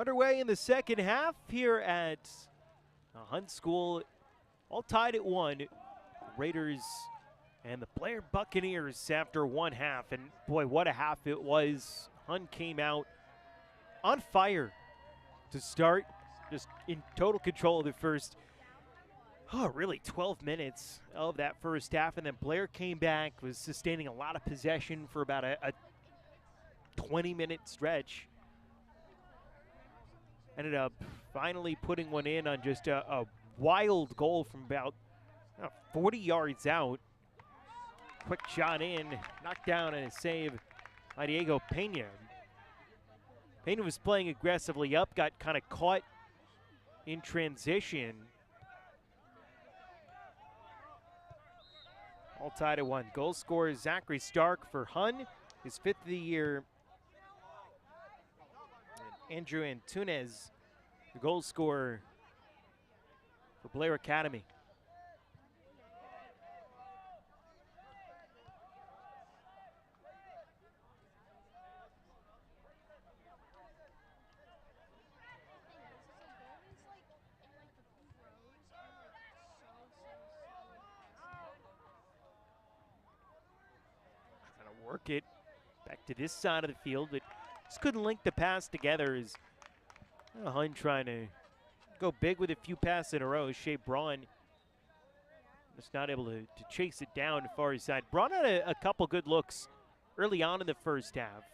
Underway in the second half here at Hunt School, all tied at 1. Raiders and the Blair Buccaneers after one half, and boy, what a half it was. Hunt came out on fire to start, just in total control of the first, really 12 minutes of that first half, and then Blair came back, was sustaining a lot of possession for about a 20-minute stretch. Ended up finally putting one in on just a wild goal from about 40 yards out. Quick shot in, knocked down, and a save by Diego Pena. Pena was playing aggressively up, got kind of caught in transition. All tied at 1. Goal scorer Zachary Stark for Hun, his 5th of the year. And Andrew Antunes, the goal scorer for Blair Academy. Work it back to this side of the field, but just couldn't link the pass together as Hunt trying to go big with a few passes in a row. Shea Braun just not able to chase it down far his side. Braun had a couple good looks early on in the first half.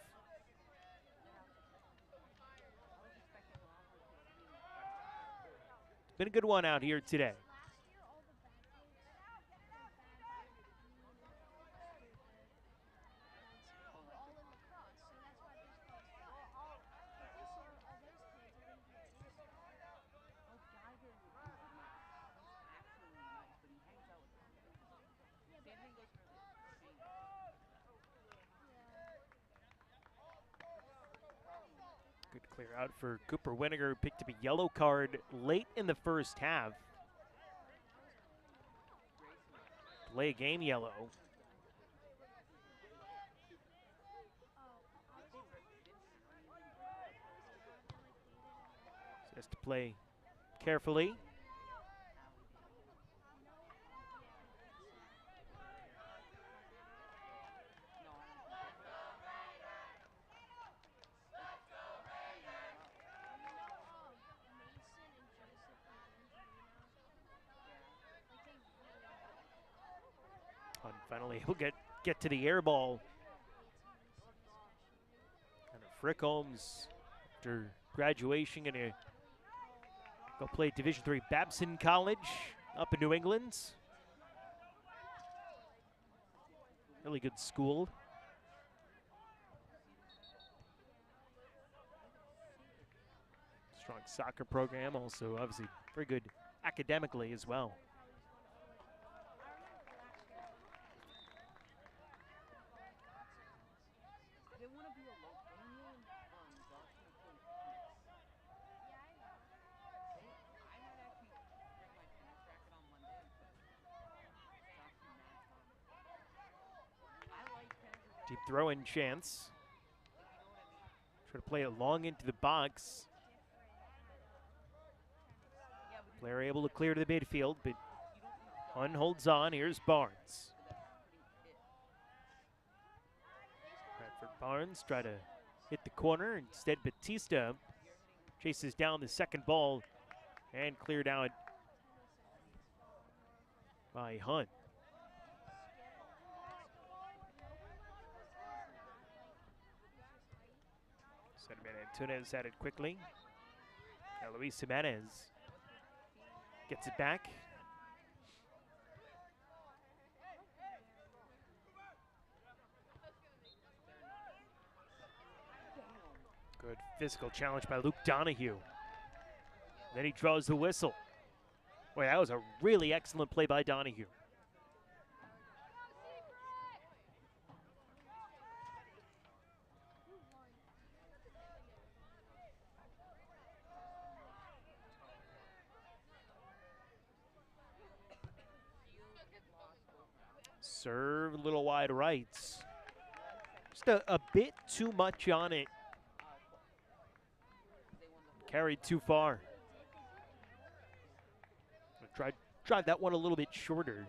It's been a good one out here today. Good clear out for Cooper Winiger, who picked up a yellow card late in the first half. Play a game yellow. So has to play carefully. Finally, he'll get to the air ball. And Frick Holmes, after graduation, gonna go play at Division III Babson College up in New England. Really good school. Strong soccer program, also obviously very good academically as well. Deep throw-in chance. Try to play it long into the box. Blair able to clear to the midfield, but Hun holds on. Here's Barnes. Bradford Barnes try to hit the corner. Instead, Batista chases down the second ball and cleared out by Hun. Antunes had it quickly. Now Luis Jimenez gets it back. Good physical challenge by Luke Donahue. Then he draws the whistle. Boy, that was a really excellent play by Donahue. Serve a little wide rights. Just a bit too much on it. Carried too far. Tried that one a little bit shorter.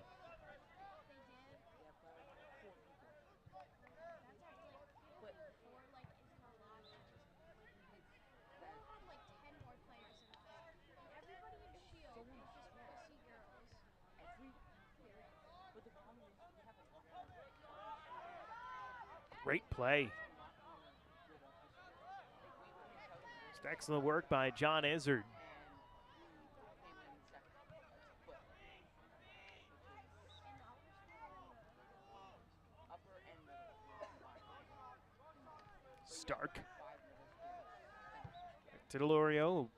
Great play. Just excellent work by John Izzard. Stark. Back to Delorio.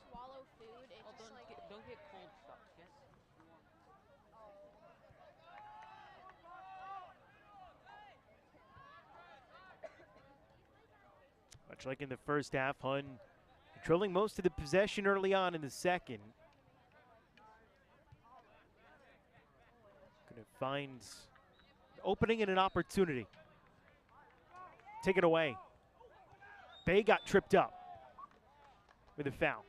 Swallow food, it just don't get cold stuff. Get Much like in the first half, Hun controlling most of the possession early on in the second. Going to find an opening and an opportunity. Take it away. Bay got tripped up with a foul.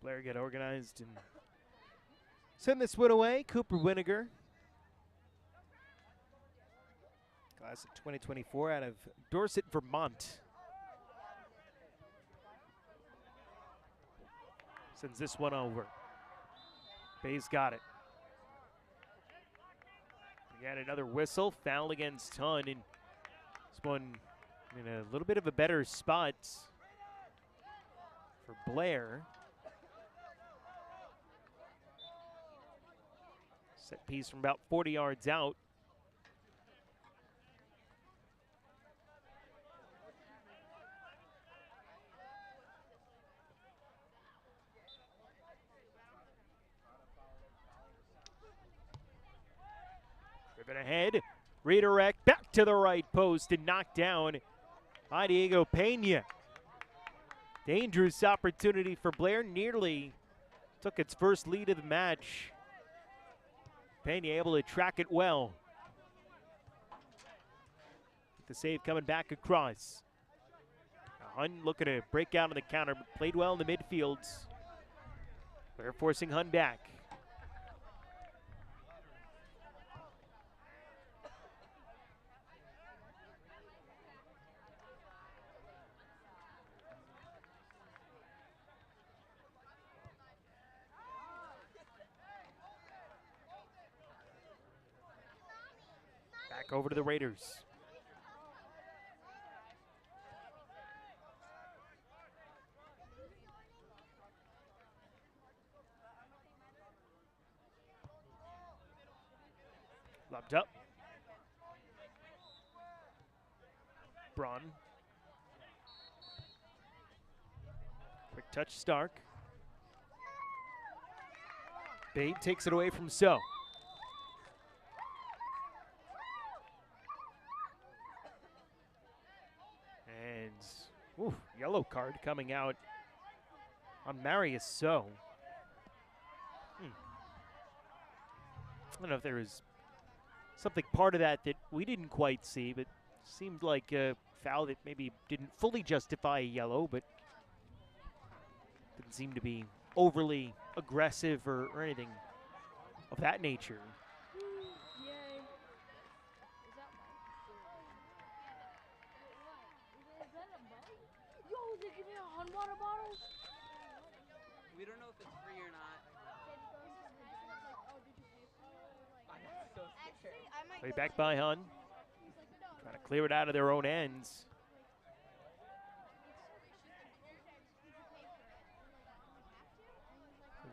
Blair get organized and send this one away. Cooper Winiger, class of 2024 out of Dorset, Vermont. Sends this one over. Bay's got it. Again, another whistle. Foul against Hun. And this one in a little bit of a better spot for Blair. Set piece from about 40 yards out. Driven ahead, redirect, back to the right post and knocked down by Diego Pena. Dangerous opportunity for Blair, nearly took its first lead of the match. Pena able to track it well. The save coming back across. Hun looking to break out on the counter, but played well in the midfield. They're forcing Hun back. Back over to the Raiders. Lobbed up. Braun. Quick touch, Stark. Babe takes it away from So. And yellow card coming out on Marius So. I don't know if there was something part of that we didn't quite see, but seemed like a foul that maybe didn't fully justify a yellow, but didn't seem to be overly aggressive or anything of that nature. Yay. Is that mine? Yo, they give me a Hun water bottle? we don't know if it's free or not. Play back by Hun. Trying to clear it out of their own ends.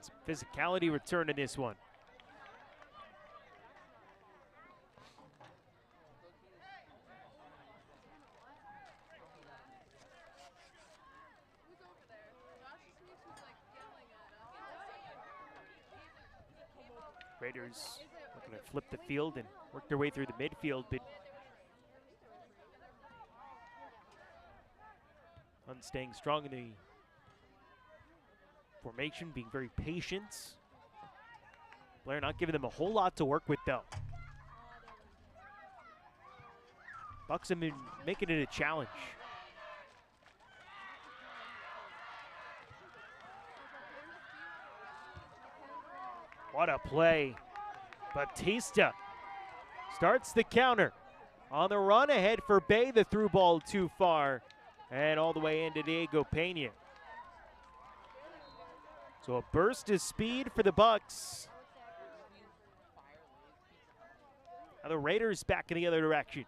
Some physicality return in this one. Raiders looking to flip the field and work their way through the midfield, but Hunt staying strong in the formation, being very patient. Blair not giving them a whole lot to work with, though. Bucks have been making it a challenge. What a play. Batista starts the counter. On the run ahead for Bay, the through ball too far. And all the way into Diego Pena. So a burst of speed for the Bucks. Now the Raiders back in the other direction.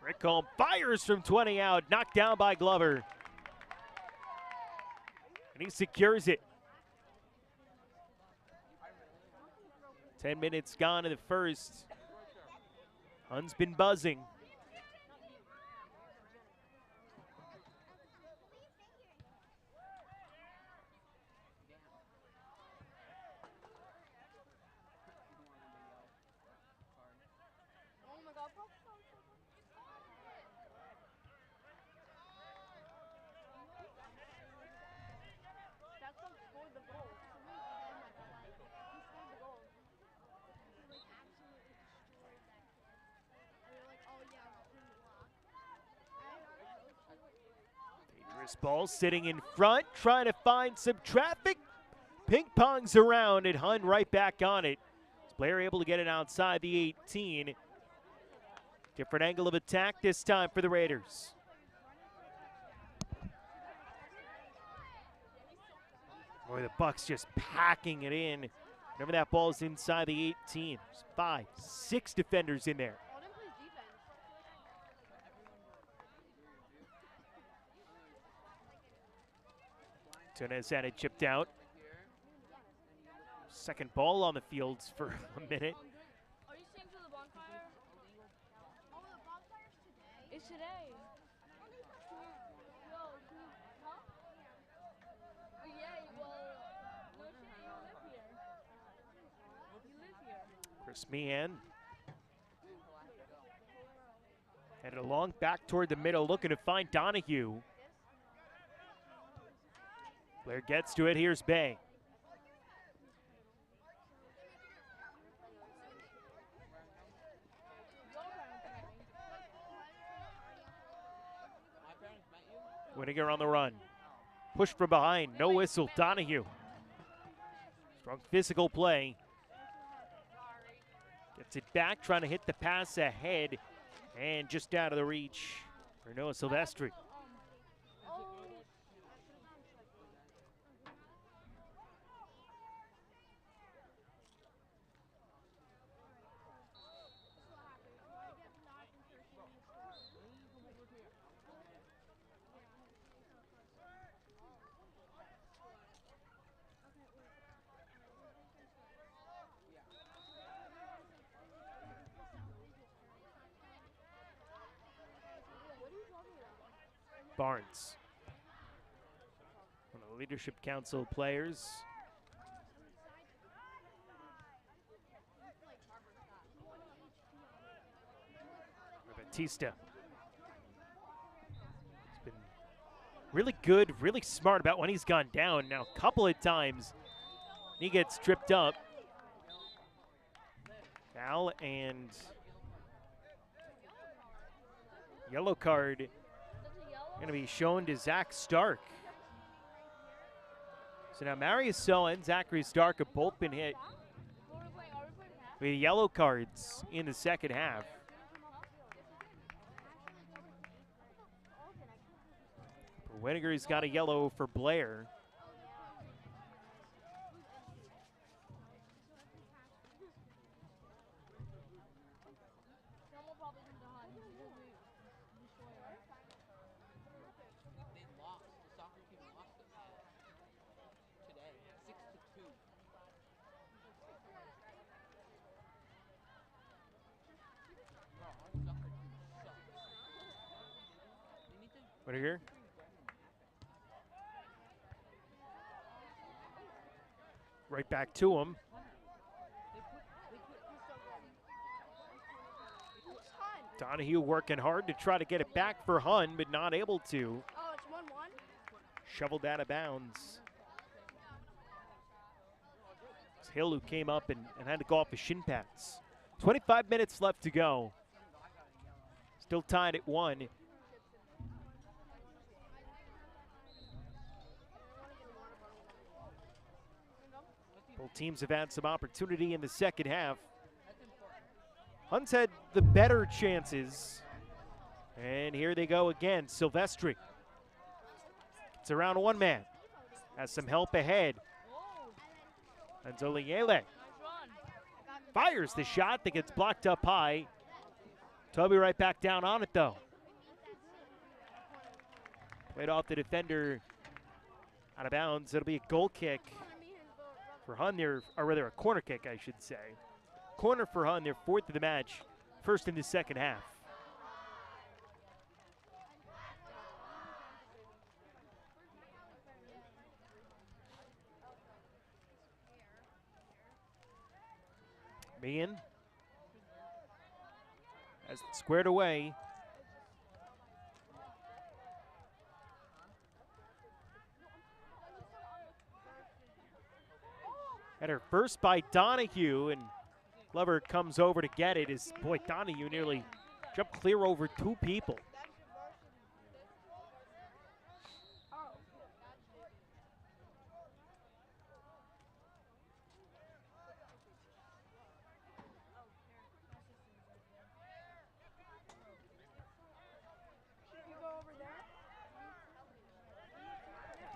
Rickholm fires from 20 out, knocked down by Glover. And he secures it. 10 minutes gone in the first. Hun's been buzzing. Dangerous ball sitting in front, trying to find some traffic. Ping pongs around and Hun right back on it. Blair able to get it outside the 18. Different angle of attack this time for the Raiders. Boy, the Bucks just packing it in. Whenever that ball's inside the 18. There's 5, 6 defenders in there. Tunez had it chipped out. Second ball on the fields for a minute. Are you staying for the bonfire? Oh, the bonfire's today? It's today. Yo, huh? Oh, yeah, well, no shit, you don't live here. You live here. Chris Meehan. Headed along back toward the middle, looking to find Donahue. Blair gets to it, here's Bay. Winninger on the run. Push from behind, no whistle, Donahue. Strong physical play. Gets it back, trying to hit the pass ahead. And just out of the reach for Noah Silvestri. Barnes, one of the Leadership Council players. Batista. He's been really good, really smart about when he's gone down. Now a couple of times he gets tripped up. Foul and yellow card going to be shown to Zach Stark. So now Marius Soa and Zachary Stark have both been hit with yellow cards in the second half. Winninger's got a yellow for Blair. What here? Right back to him. Donahue working hard to try to get it back for Hun, but not able to. Oh, it's 1-1. Shoveled out of bounds. It's Hill who came up and had to go off his shin pads. 25 minutes left to go. Still tied at 1. Both teams have had some opportunity in the second half. Hun's had the better chances. And here they go again. Silvestri. It's around one man. Has some help ahead. Anzoliele fires the shot that gets blocked up high. Toby right back down on it though. Played off the defender out of bounds. It'll be a goal kick for Hun there, or rather a corner kick, I should say. Corner for Hun, their 4th of the match, first in the second half. Meehan has it squared away. Header first by Donahue, and Glover comes over to get it. As boy, Donahue nearly jumped clear over 2 people.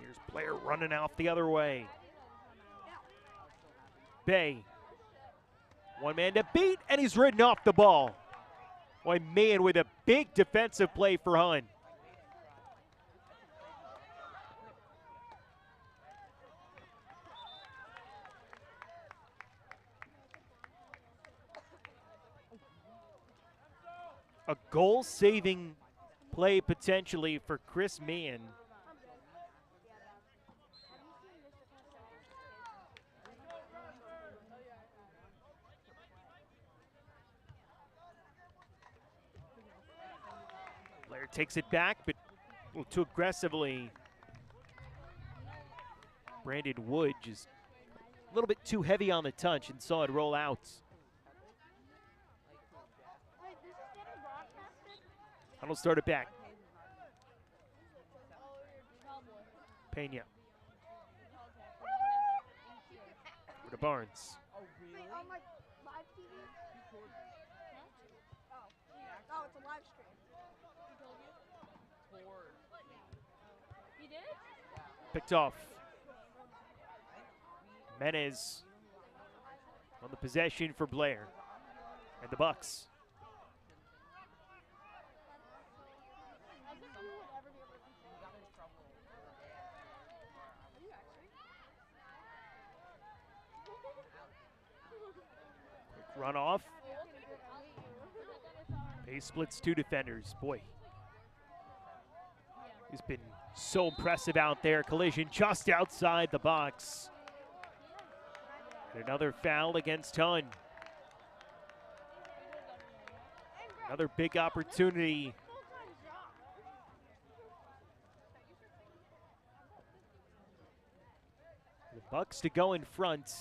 Here's Blair running off the other way. Bay. One man to beat, and he's ridden off the ball. Boy, man, with a big defensive play for Hun. A goal-saving play potentially for Chris Meehan. Blair takes it back, but a little too aggressively. Brandon Wood just a little bit too heavy on the touch and saw it roll out. Huddle started back. Pena. Over to Barnes. Oh, it's a live stream. You did? Picked off. Menez on the possession for Blair and the Bucks. Quick run off. He splits 2 defenders. Boy, he's been so impressive out there. Collision just outside the box. And another foul against Hun. Another big opportunity. The Bucks to go in front.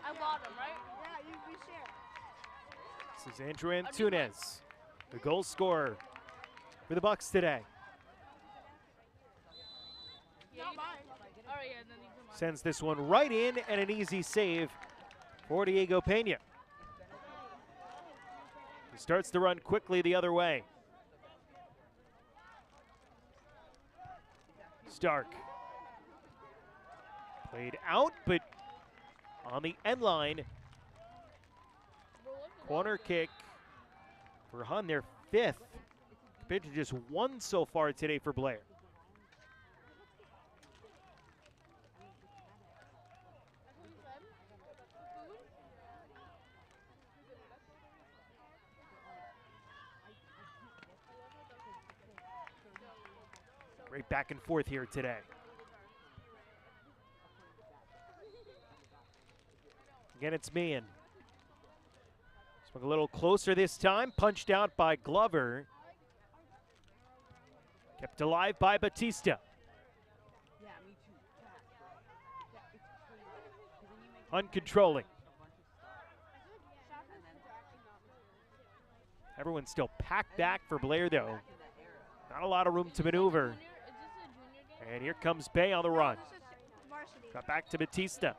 I bought them, right? Yeah, we share. This is Andrew Antunes, the goal scorer for the Bucks today. Yeah, Not mine. All right, yeah, then you do mine. Sends this one right in, and an easy save for Diego Pena. He starts to run quickly the other way. Stark. Played out, but on the end line, Corner kick for Hun, their 5th. Compared to just 1 so far today for Blair. Great back and forth here today. Again, it's Meehan. Swung a little closer this time. Punched out by Glover. Kept alive by Batista. Uncontrolling. Everyone's still packed back for Blair, though. Not a lot of room to maneuver. And here comes Bay on the run. Got back to Batista.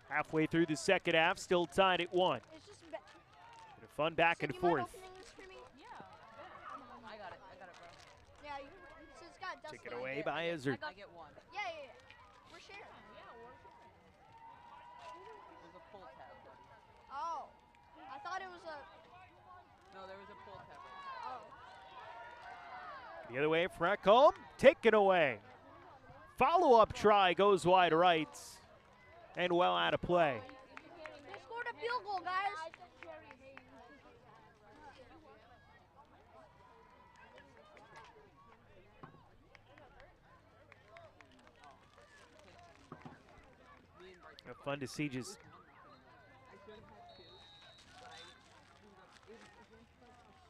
Halfway through the second half, still tied at 1. A fun back and forth. I got it, bro. Yeah, it's got dust. Take it away by Izzard. I get 1. Yeah. We're sharing. There's a pull tab. Oh, I thought it was a. No, there was a pull tab. Oh. The other way, Freckholm, taken away. Follow-up try goes wide right. And well out of play. They scored a field goal, guys. Fun to see just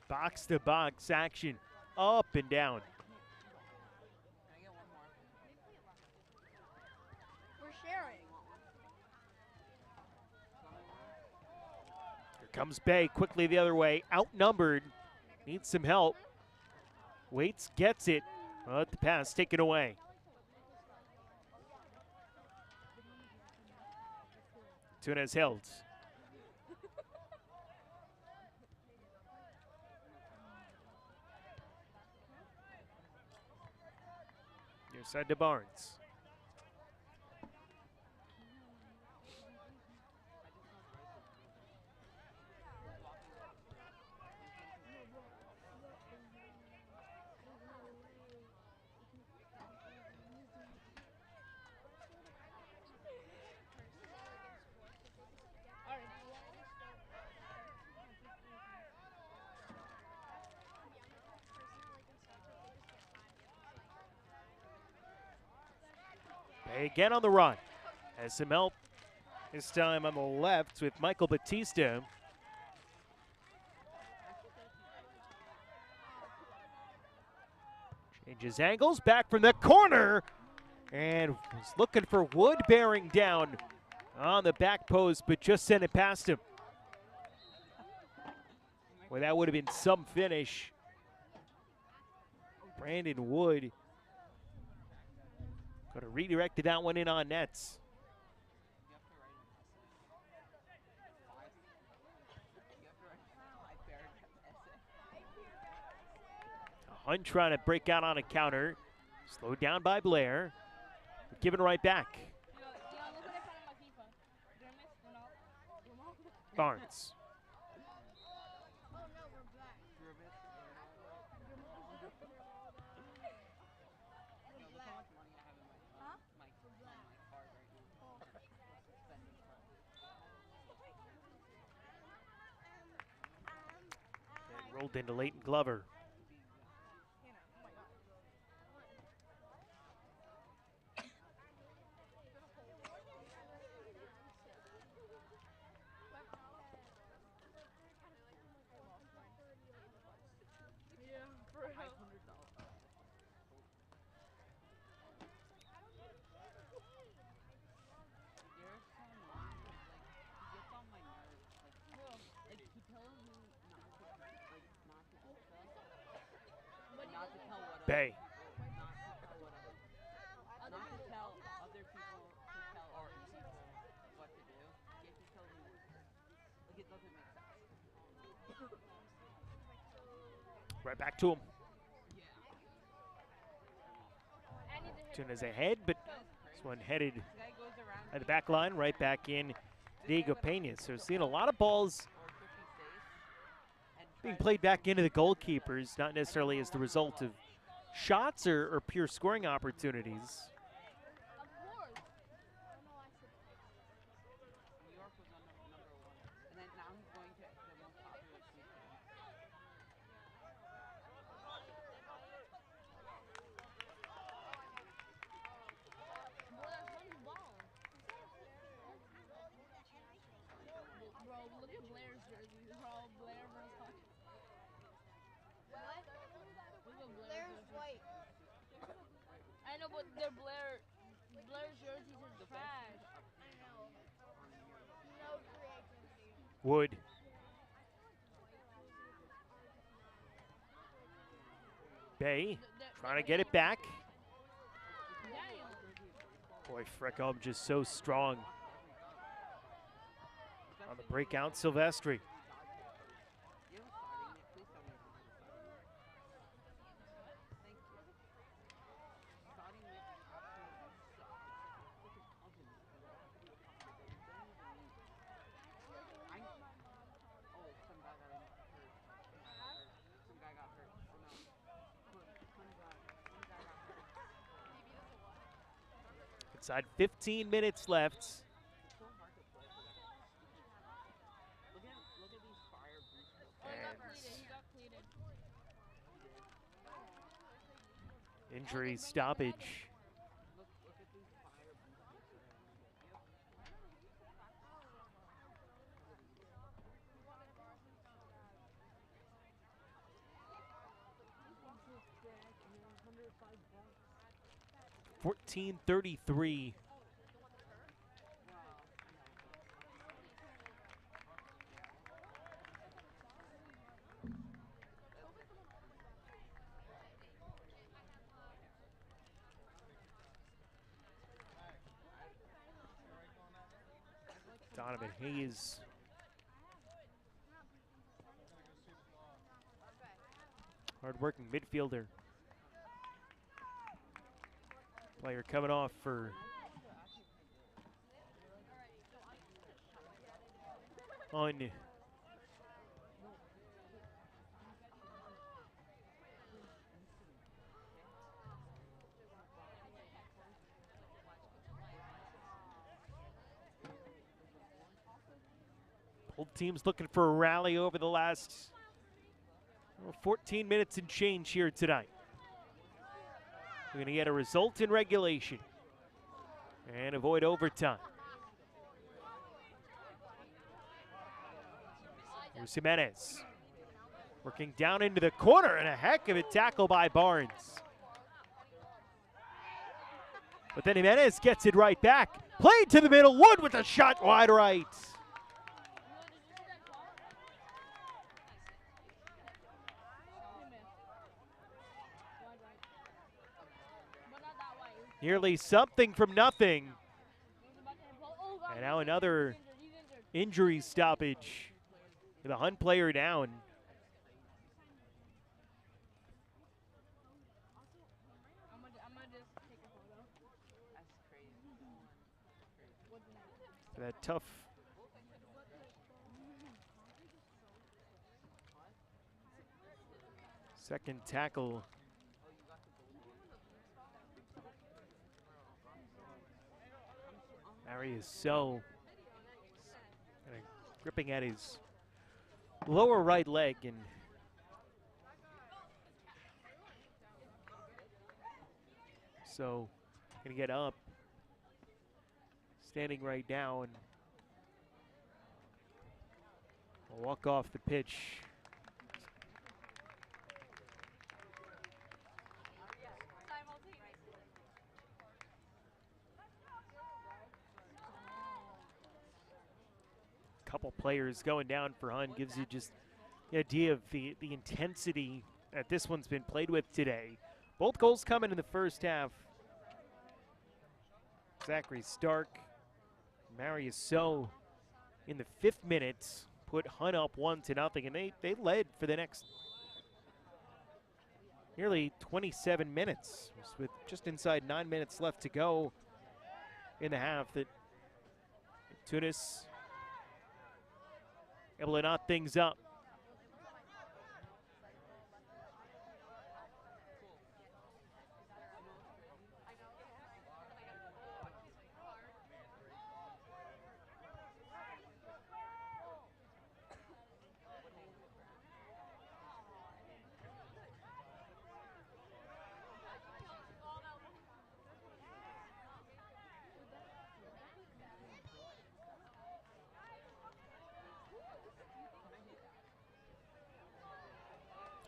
box-to-box action, up and down. Can I get 1 more? We're sharing. Here comes Bay quickly the other way, outnumbered, needs some help. Waits, gets it, but the pass taken away. Tunes held. Near side to Barnes. Bay again on the run. Has some help this time on the left with Michael Batista. Changes angles, back from the corner, and was looking for Wood bearing down on the back post, but just sent it past him. Well, that would have been some finish. Brandon Wood could have redirected that one in on nets. Hunt trying to break out on a counter. Slowed down by Blair. Given right back. Barnes. And rolled into Leighton Glover. Bay. Not to tell other people to tell other people what to do. You have to tell them, like, it doesn't make sense. Right back to him. Tunes ahead, but this one headed This guy goes around At the back line, right back in Diego Pena. So seeing a lot of balls being played back into the goalkeepers, not necessarily as the result of shots or pure scoring opportunities. Of course. I don't know why I said New York was on number one, and then now he's going to the most popular team. bro, that's funny ball. Bro, look at Blair's jersey. Bro, Blair versus Hunt. Look at Blair's Blair's jersey. white. I know, but they're Blair's jerseys are trash. I know. No creativity. Wood. Bay trying to get it back. Damn. Boy, Freckham just so strong on the breakout. Silvestri. You have a starting it. Please tell me you have a starting it. Thank you. Starting it absolutely sucks. It's like a freaking oven. Some guy got hurt. Some guy got hurt. Oh no. Some guy got hurt. Inside 15 minutes left. It's so hard to play for that. Look at these fire boosters. Oh, he got cleated. He got cleated. Injury stoppage. Look at these fire boosters. Yep. 14:33. Donovan Hayes. Hard-working midfielder. Player coming off for on both teams looking for a rally over the last 14 minutes and change here tonight. We're going to get a result in regulation and avoid overtime. Here's Jimenez working down into the corner, and a heck of a tackle by Barnes. But then Jimenez gets it right back. Played to the middle. Wood with a shot wide right. Nearly something from nothing. And now another injury stoppage with a Hunt player down. For that tough second tackle. Marius so gripping at his lower right leg, and so gonna get up, standing right now, and walk off the pitch. Couple players going down for Hunt gives you just the idea of the intensity that this one's been played with today. Both goals coming in the first half. Zachary Stark, Marius So in the 5th minute put Hunt up 1-0, and they led for the next nearly 27 minutes with just inside 9 minutes left to go in the half. That Tunis able to knot things up.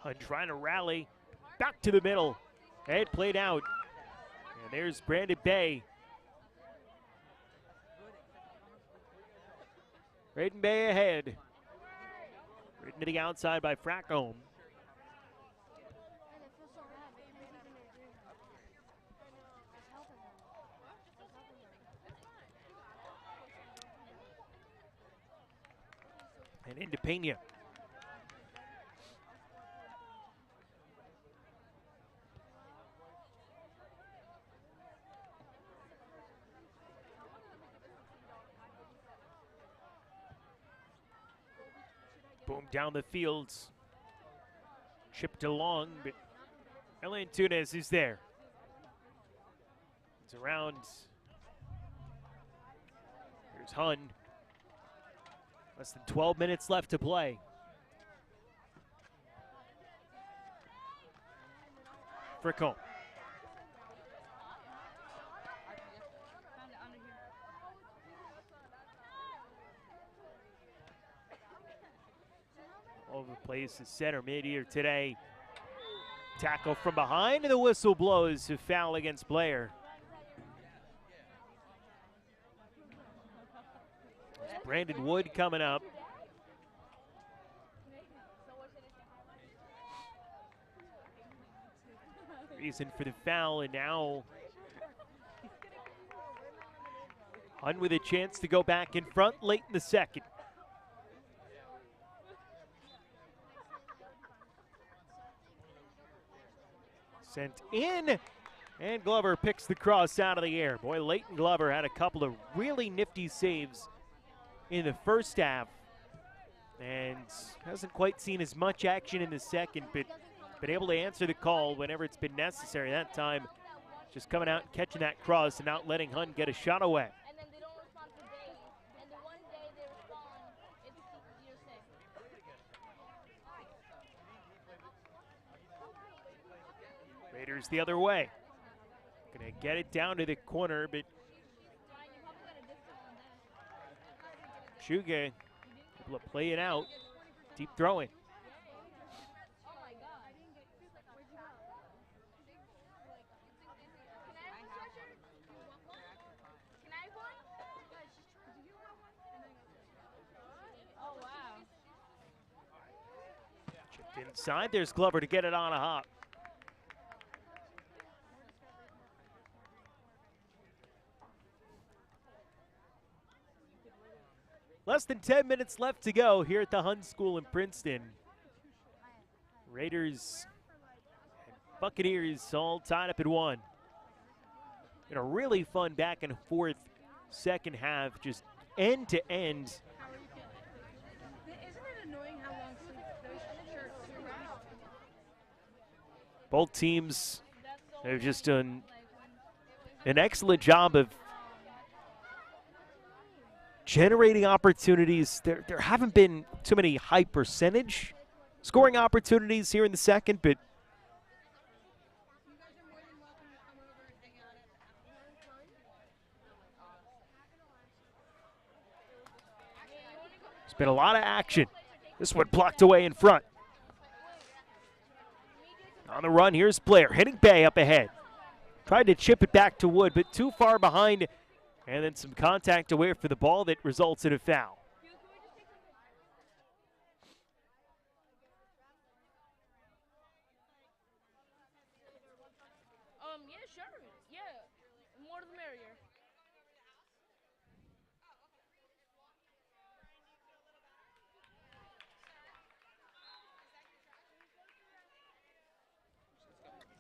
Hunt trying to rally back to the middle. Head played out. And there's Brandon Bay. Braden Bay ahead. Ridden to the outside by Frackholm. And into Pena. Boom down the field. Chipped along, but Elian Tunes is there. It's around. Here's Hun. Less than 12 minutes left to play. Frickholm. All over the place is center mid here today. Tackle from behind, and the whistle blows to foul against Blair. There's Brandon Wood coming up. Reason for the foul, and now Hun with a chance to go back in front late in the second. Sent in, and Glover picks the cross out of the air. Boy, Leighton Glover had a couple of really nifty saves in the first half, and hasn't quite seen as much action in the second, but been able to answer the call whenever it's been necessary. That time, just coming out and catching that cross and not letting Hun get a shot away. And then they don't respond for days. And the one day they respond, it's you're sick. Raiders the other way. Gonna get it down to the corner, but Shuge able to play it out. Deep throwing. Oh my God. Can I have one? Oh wow. Chipped inside. There's Glover to get it on a hop. Less than 10 minutes left to go here at the Hun School in Princeton. Raiders and Buccaneers all tied up at 1. In a really fun back and forth second half, just end to end. Isn't it annoying how long those shirts are? Both teams have just done an excellent job of generating opportunities. There haven't been too many high percentage scoring opportunities here in the second, but there's been a lot of action. This one blocked away in front. On the run, here's Blair, hitting Bay up ahead. Tried to chip it back to Wood, but too far behind. And then some contact away for the ball that results in a foul. Yeah, sure. Yeah, more the merrier.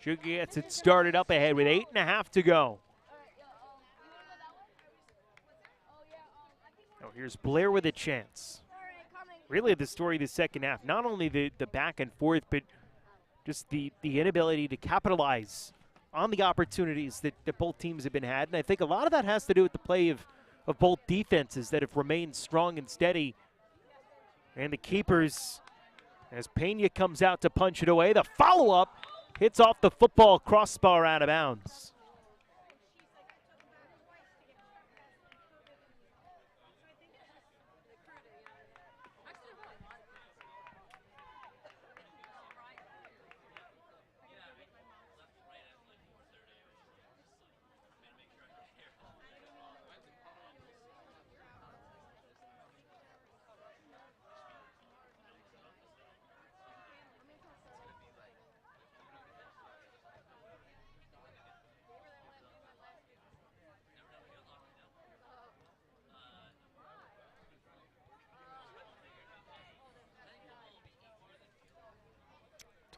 Shugi gets it started up ahead with 8.5 to go. Here's Blair with a chance. Really the story of the second half. Not only the back and forth, but just the inability to capitalize on the opportunities that both teams have been had. And I think a lot of that has to do with the play of both defenses that have remained strong and steady. And the keepers, as Pena comes out to punch it away, the follow-up hits off the football crossbar out of bounds.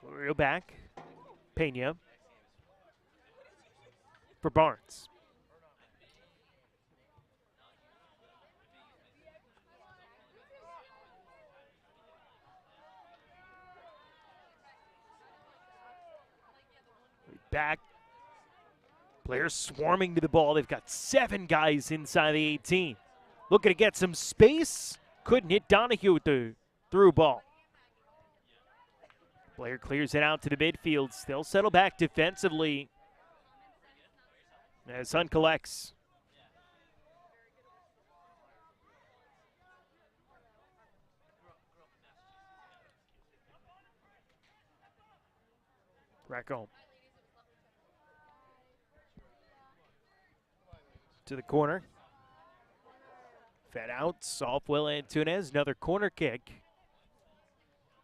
Torio back. Pena for Barnes. Back. Blair swarming to the ball. They've got 7 guys inside the 18. Looking to get some space. Couldn't hit Donahue with the through ball. Blair clears it out to the midfield. They'll settle back defensively as Hunt collects. Back home. To the corner. Fed out. Soft Will Antunes. Another corner kick.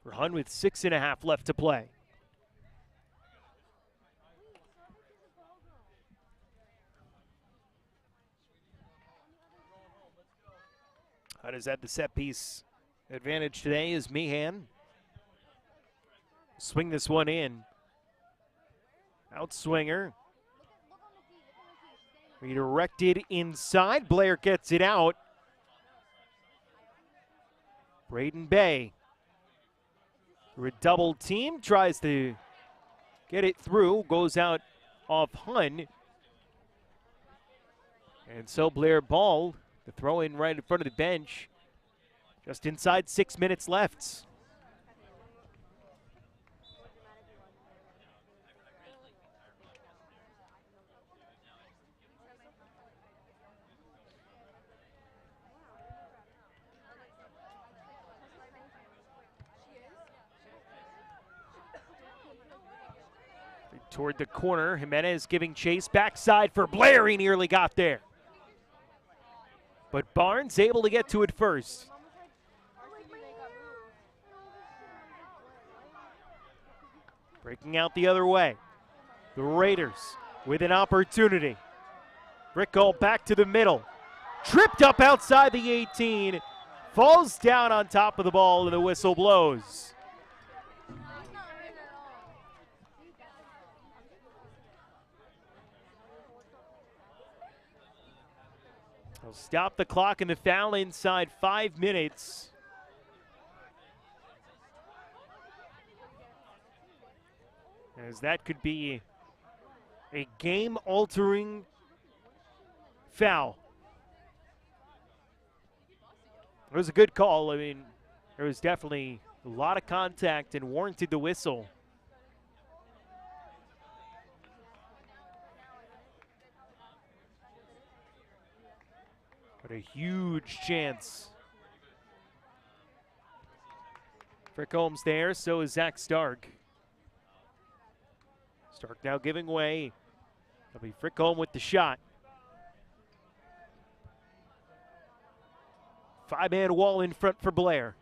For Hunt with 6.5 left to play. Hunt has had the set piece advantage today as Meehan swing this one in. Outswinger. Redirected inside. Blair gets it out. Braden Bay. A double team, tries to get it through, goes out off Hun. And so Blair ball, the throw in right in front of the bench, just inside 6 minutes left. Toward the corner, Jimenez giving chase, backside for Blair, he nearly got there. But Barnes able to get to it first. Breaking out the other way. The Raiders with an opportunity. Brickle back to the middle. Tripped up outside the 18. Falls down on top of the ball and the whistle blows. They'll stop the clock and the foul inside 5 minutes. As that could be a game-altering foul. It was a good call. I mean, there was definitely a lot of contact and warranted the whistle. But a huge chance. Frick Holmes there, so is Zach Stark. Stark now giving way. It'll be Frick Holmes with the shot. 5-man wall in front for Blair.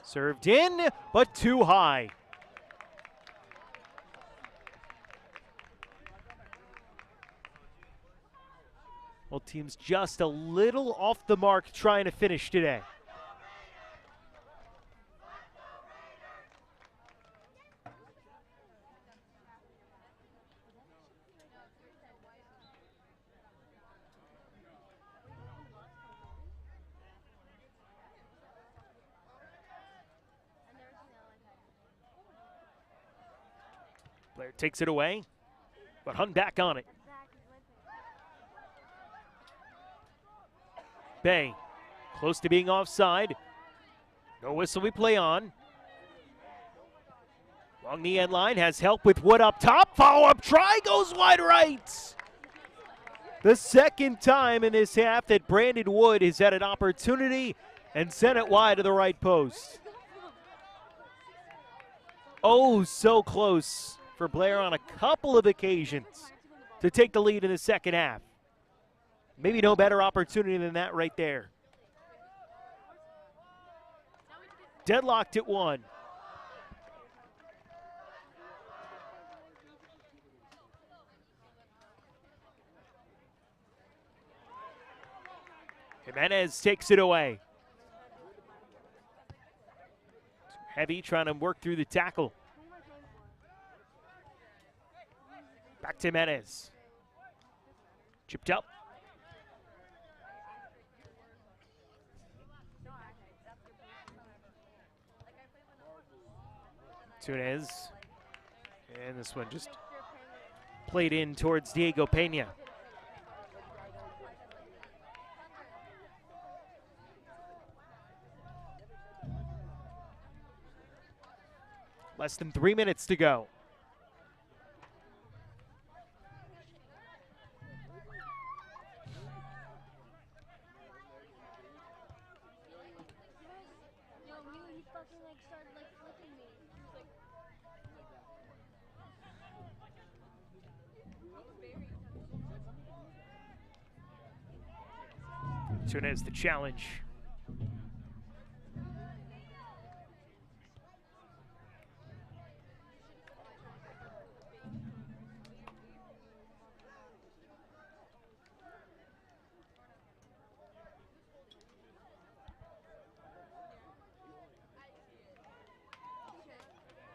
Served in, but too high. Both teams just a little off the mark trying to finish today. Blair takes it away, but Hun back on it. Bay, close to being offside. No whistle, we play on. Along the end line, has help with Wood up top. Follow-up try, goes wide right. The second time in this half that Brandon Wood has had an opportunity and sent it wide to the right post. Oh, so close for Blair on a couple of occasions to take the lead in the second half. Maybe no better opportunity than that right there. Deadlocked at 1. Jimenez takes it away. Heavy trying to work through the tackle. Back to Jimenez. Chipped up. Tunez. And this one just played in towards Diego Pena. Less than 3 minutes to go. Yo, he fucking started flicking me. Tunez the challenge.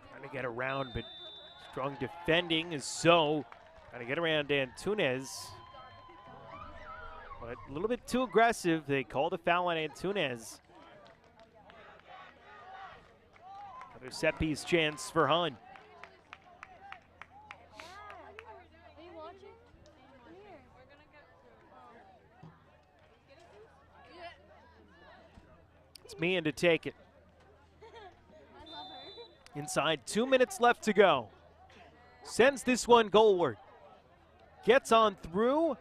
Trying to get around, but strong defending is so. Trying to get around Antunes. But a little bit too aggressive. They call the foul on Antunes. Another set piece chance for Hun. Are you watching? Come here. It's Meehan to take it. I love her. Inside 2 minutes left to go. Sends this one goalward. Gets on through.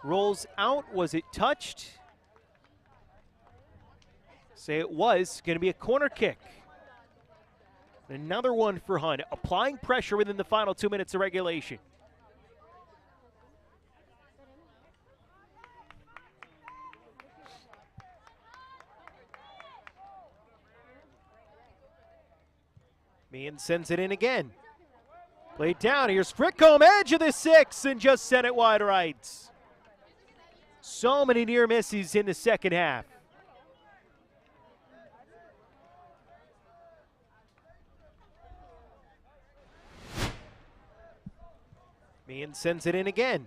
Rolls out. Was it touched? Say it was. Going to be a corner kick. Another one for Hun. Applying pressure within the final 2 minutes of regulation. Meehan sends it in again. Played down. Here's Frickcombe, edge of the 6, and just sent it wide right. So many near misses in the second half. Meehan sends it in again.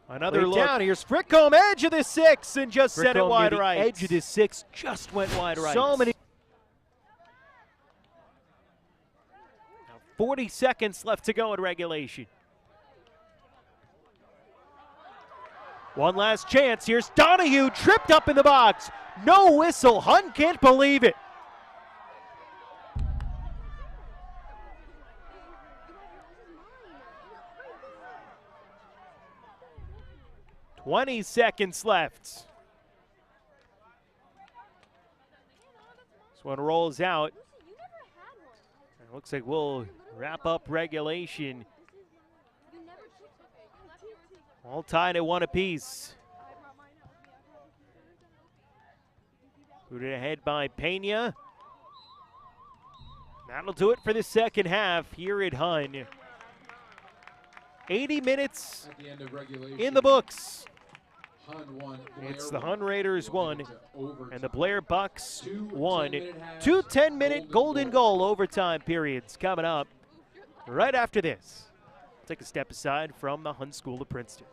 Another look. Down. Here's Frickcombe, edge of the 6, and just sent it wide right. Edge of the 6 just went wide right. So many. Now 40 seconds left to go in regulation. One last chance. Here's Donahue, tripped up in the box. No whistle. Hun can't believe it. "20 seconds left. This one rolls out. It looks like we'll wrap up regulation. All tied at 1 apiece. Booted ahead by Pena. That'll do it for the second half here at Hun. 80 minutes At the end of regulation, in the books. Hun won, Blair It's the won. Hun Raiders Going 1 into overtime. and the Blair Bucks Two 1. 10-minute halves, Two 10-minute golden golden goal overtime periods coming up right after this. Take a step aside from the Hun School of Princeton.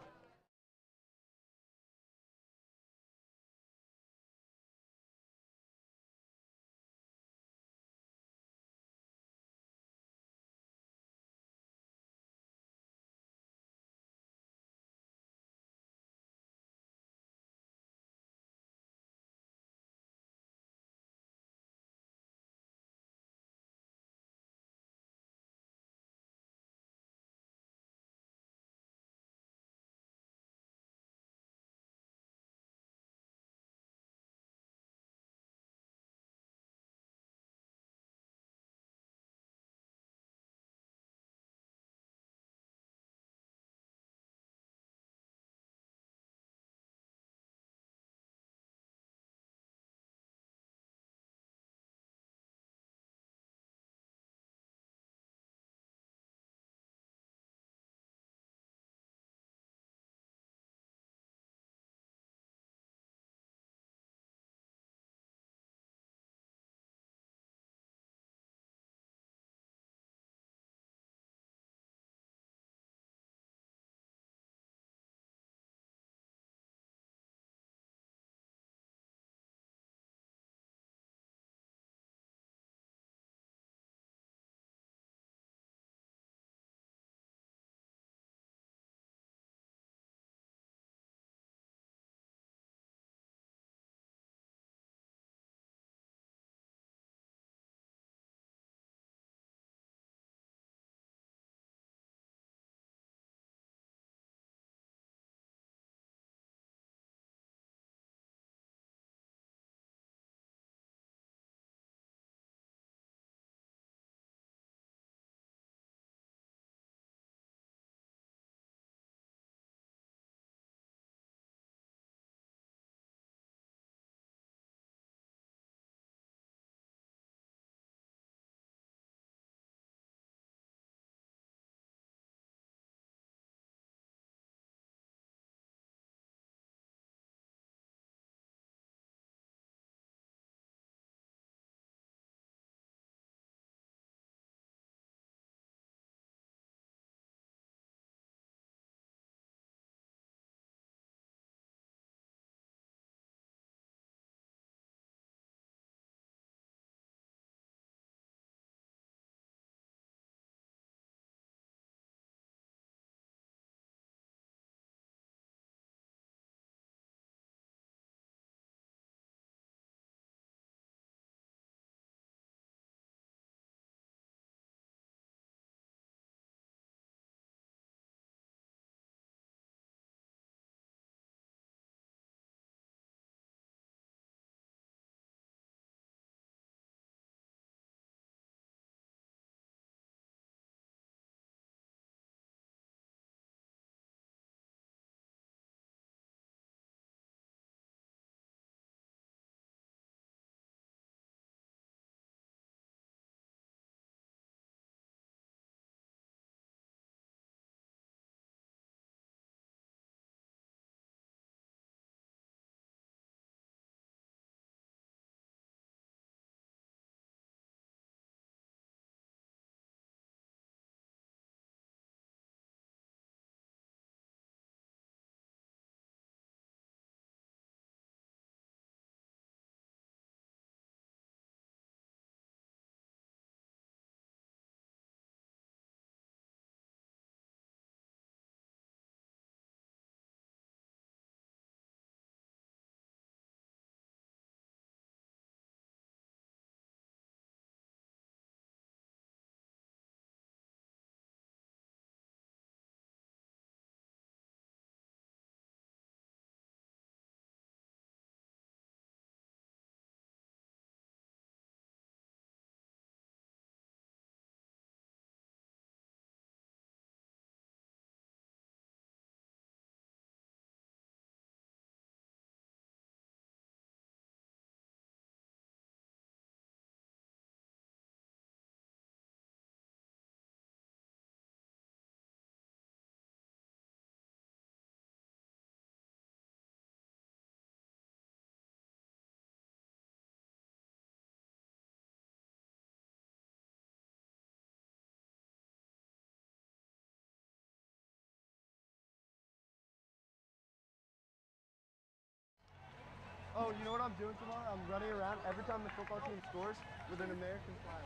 Oh, you know what I'm doing tomorrow? I'm running around every time the football team scores with an American flag.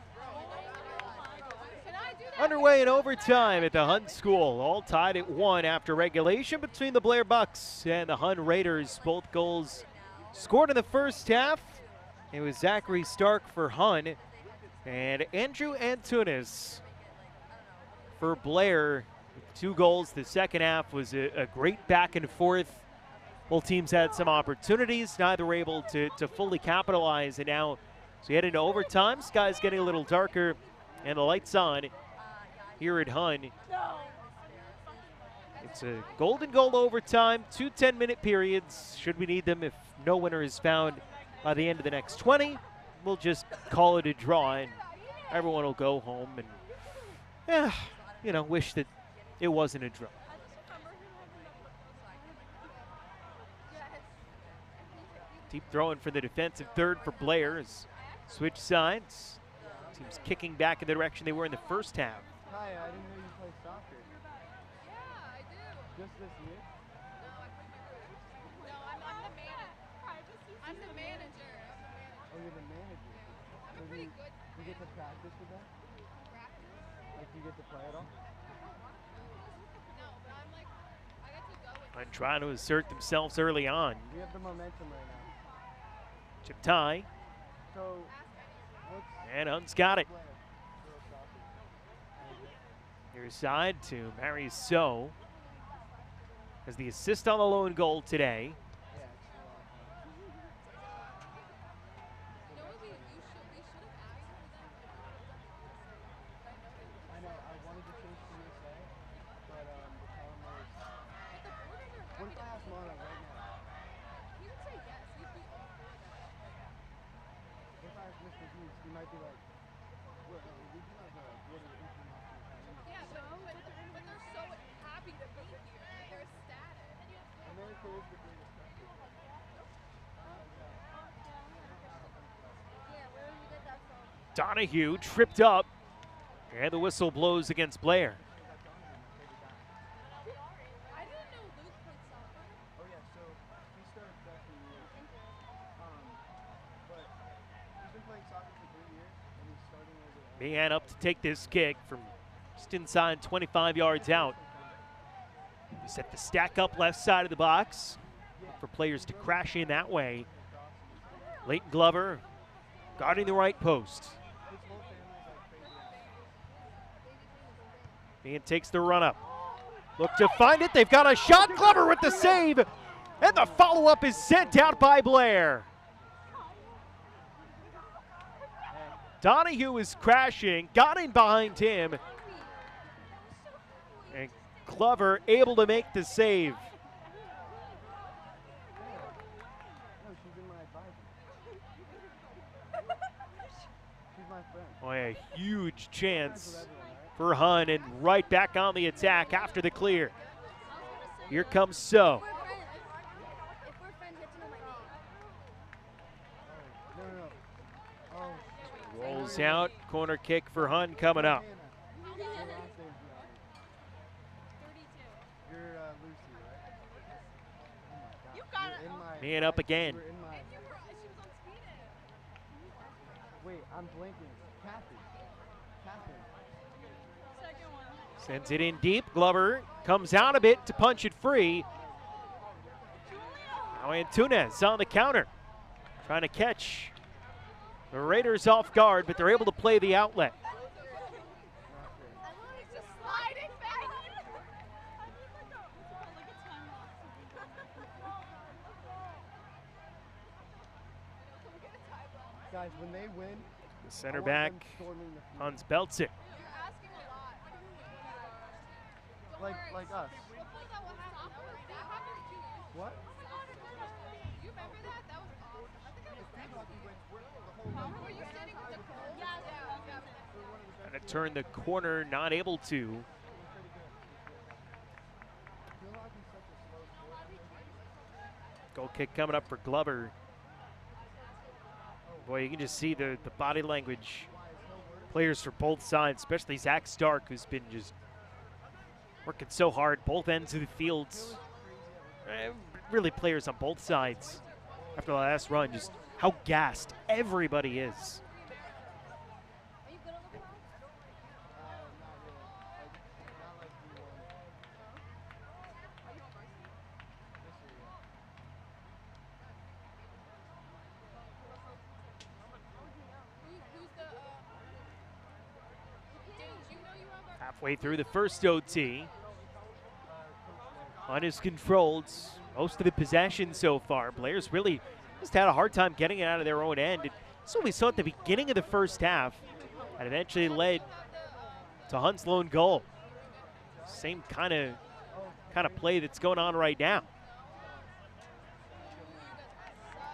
Can I do that? Underway in overtime at the Hun School. All tied at 1 after regulation between the Blair Bucks and the Hun Raiders. Both goals scored in the first half. It was Zachary Stark for Hun and Andrew Antunes for Blair. 2 goals. The second half was a great back and forth. Both teams had some opportunities. Neither were able to fully capitalize. And now, as we head into overtime, sky's getting a little darker and the lights on here at Hun. It's a golden goal overtime, 2 10-minute periods. Should we need them if no winner is found by the end of the next 20, we'll just call it a draw and everyone will go home and, wish that it wasn't a draw. Deep throwing for the defensive third for Blair. Switch sides. Team's kicking back in the direction they were in the first half. Hi, I didn't know you played soccer. Yeah, I do. Just this year? No, I'm the manager. I'm the manager. Oh, you're the manager. I'm So a pretty you, good you get to practice with them? practice. Like, you get to play at all? No, but I'm like, I get to go with And trying to assert themselves early on. We have the momentum right now. Chip tie, So, what's and Hun's got it. Blair? Girls soccer. Near side to Mary So. Has the assist on the lone goal today. Yeah, it's a lot of fun. You know what we should have asked for them. I know, I wanted to change to USA, but the problem was, But the borders are what if I ask Mona right now? He would say yes. He'd be all for that. What if I ask Mr. Hughes? He might be like, what, we do have a border international community. Yeah, but they're so happy to be here. They're ecstatic. America is the greatest country. Yeah, where did you get that from? Donahue tripped up, and the whistle blows against Blair. I didn't know Luke played soccer. Oh yeah, so he started freshman year. But he's been playing soccer for 3 years, and he's starting as a. Meehan up to take this kick from just inside 25 yards out. He set the stack up left side of the box for players to crash in that way. Leighton Glover guarding the right post. His whole family's like crazy. Meehan takes the run up. Look to find it. They've got a shot. Glover with the save. And the follow-up is sent out by Blair. Donahue is crashing, got in behind him, and Glover able to make the save. No, she's in my advisor. She's my friend. Boy, a huge Friends chance with everyone, right? for Hun, and right back on the attack after the clear. Here comes So. If we're friends, you have to know my name. No. Oh. Rolls out, corner kick for Hun coming up. Hannah. Your last name's Gianni. 32. You're Lucy, right? Oh my God. You got You're it. in my. Man up again. You're in my. She was on speed. Wait, I'm blinking. Kathy. Second one. Sends it in deep. Glover comes out a bit to punch it free. Now Antunes on the counter, trying to catch the Raiders off guard, but they're able to play the outlet. He's just sliding back. Guys, when they win, The I center want them back, storming the field. Hans belts it. You're asking a lot. Don't Like worry. us. Hopefully that will happen. That happened 2 years ago. What? You remember that? That was awesome. I think it was next year. Were you standing with the cold? Yeah. Trying to turn the corner, not able to. Field hockey's such a slow sport. Goal kick coming up for Glover. Boy, you can just see the body language. Players for both sides, especially Zach Stark, who's been just working so hard, both ends of the fields. Really players on both sides. after the last run, just how gassed everybody is. Are you good on the plow? Not really. Not like D1. Are you on varsity? This year, yeah. Who's the did you know you were on varsity? Halfway through the first OT. Hunt is controlled most of the possession so far. Blair's really just had a hard time getting it out of their own end. This is what we saw at the beginning of the first half, and eventually led to Hunt's lone goal. Same kind of play that's going on right now.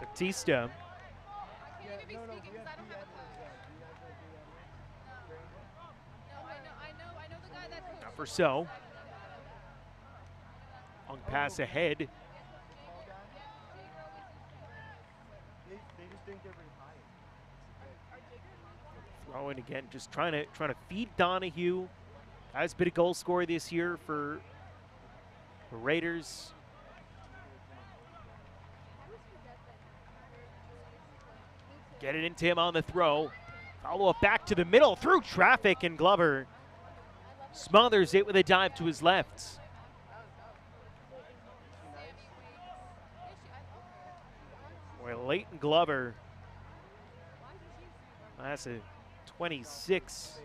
Batista Can you maybe No, speak it we 'cause had I don't D have a Edwards. clue. No, I know the guy that coached. not for so. Long pass ahead. They just didn't get very high. Throwing again, just trying to feed Donahue. Has been a goal scorer this year for the Raiders. Get it into him on the throw. Follow up back to the middle through traffic, and Glover smothers it with a dive to his left. Boy, Leighton Glover. That's a 26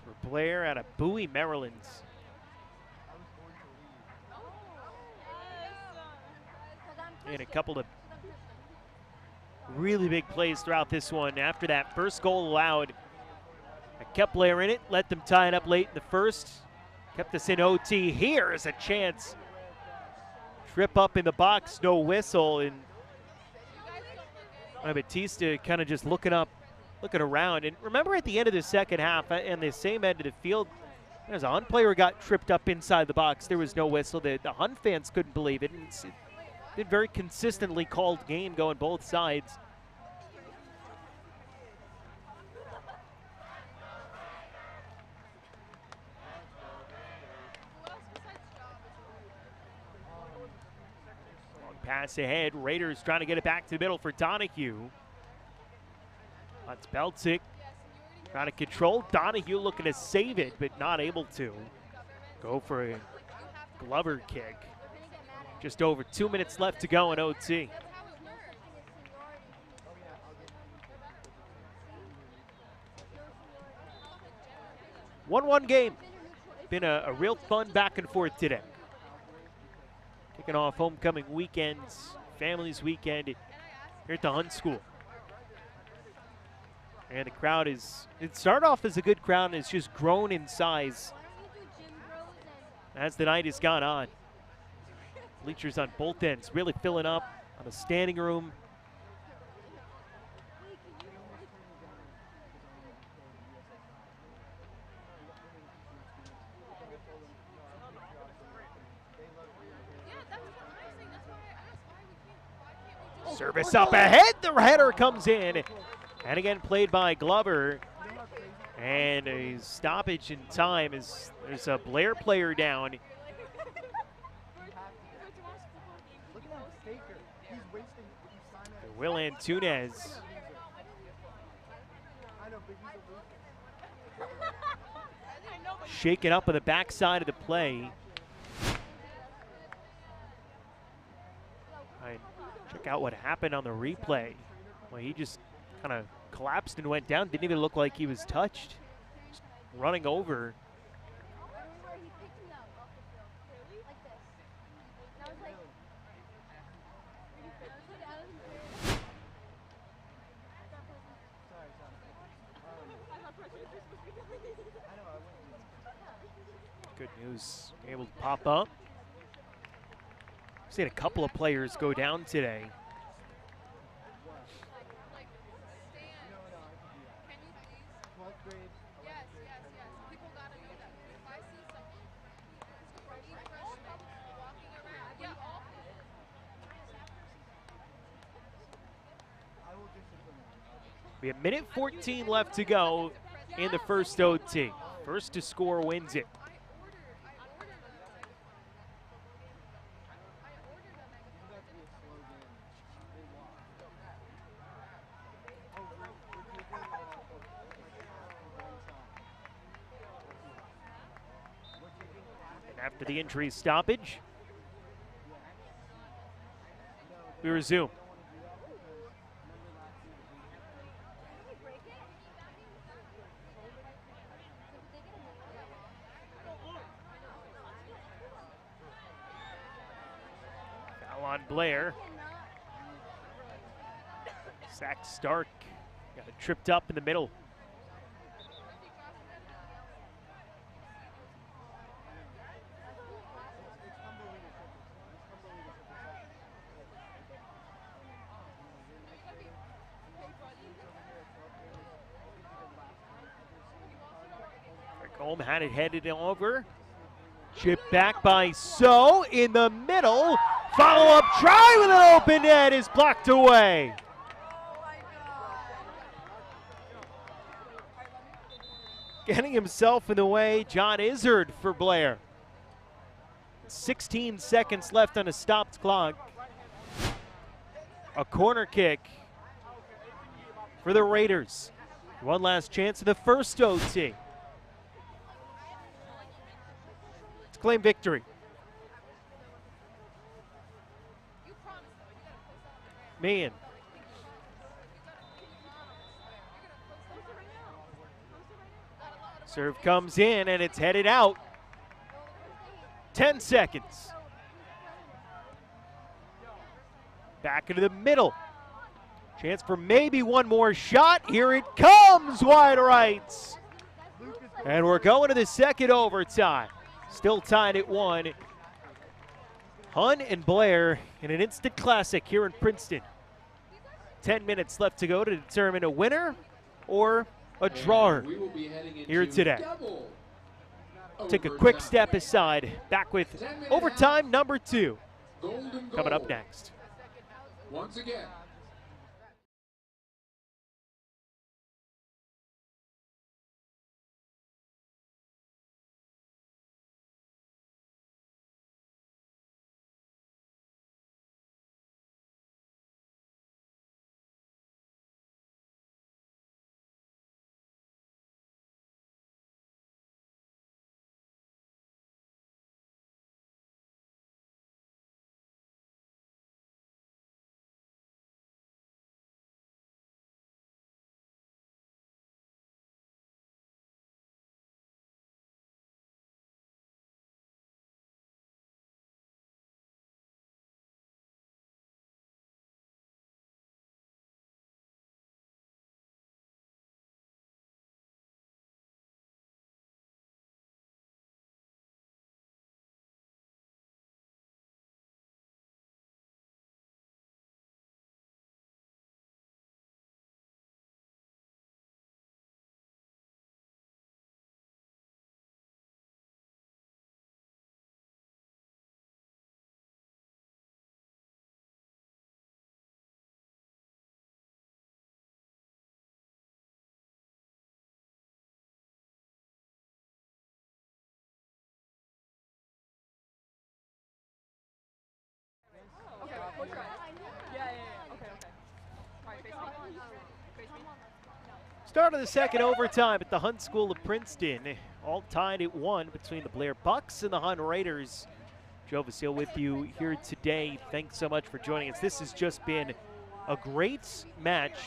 for Blair out of Bowie, Maryland. And a couple of really big plays throughout this one. After that first goal allowed, I kept Blair in it, let them tie it up late in the first. Kept us in OT. Here is a chance. Trip up in the box, no whistle, and Batista kind of just looking around. And remember at the end of the second half, and the same end of the field, there's a Hunt player got tripped up inside the box. There was no whistle. The Hunt fans couldn't believe it. And it's been very consistently called game going both sides. Long pass ahead. Raiders trying to get it back to the middle for Donahue. That's Beltic trying to control. Donahue looking to save it, but not able to. Go for a Glover kick. Just over 2 minutes left to go in OT. 1-1 game. Been a real fun back and forth today. Kicking off homecoming weekends, families weekend here at the Hunt School. And the crowd it started off as a good crowd and it's just grown in size as the night has gone on. Bleachers on both ends really filling up on the standing room. Service up ahead, the header comes in. And again played by Glover. And a stoppage in time as there's a Blair player down. Will Antunes. Shaken up on the backside of the play. Check out what happened on the replay. Well, he just kind of collapsed and went down. Didn't even look like he was touched. Just running over. Good news, able to pop up. Seen a couple of players go down today. We have 1:14 left to go in the first OT. First to score wins it. After the injury stoppage, we resume. Foul on Blair. Zach Stark got it tripped up in the middle. Home had it headed over. Chip back by So in the middle. Follow-up try with an open net is blocked away. Getting himself in the way, John Izzard for Blair. 16 seconds left on a stopped clock. A corner kick for the Raiders. One last chance of the first OT. Let's claim victory. Man. Serve comes in and it's headed out. 10 seconds. Back into the middle. Chance for maybe one more shot. Here it comes, wide right. And we're going to the second overtime. Still tied at 1. Hun and Blair in an instant classic here in Princeton. 10 minutes left to go to determine a winner or a drawer here today. Take a quick step aside. Back with overtime number 2 coming up next. Once again. Okay, close your eyes. Yeah. Okay. All right, face me. Face me. Start of the second overtime at the Hun School of Princeton. All tied at 1 between the Blair Bucks and the Hun Raiders. Joe Vasile with you here today. Thanks so much for joining us. This has just been a great match.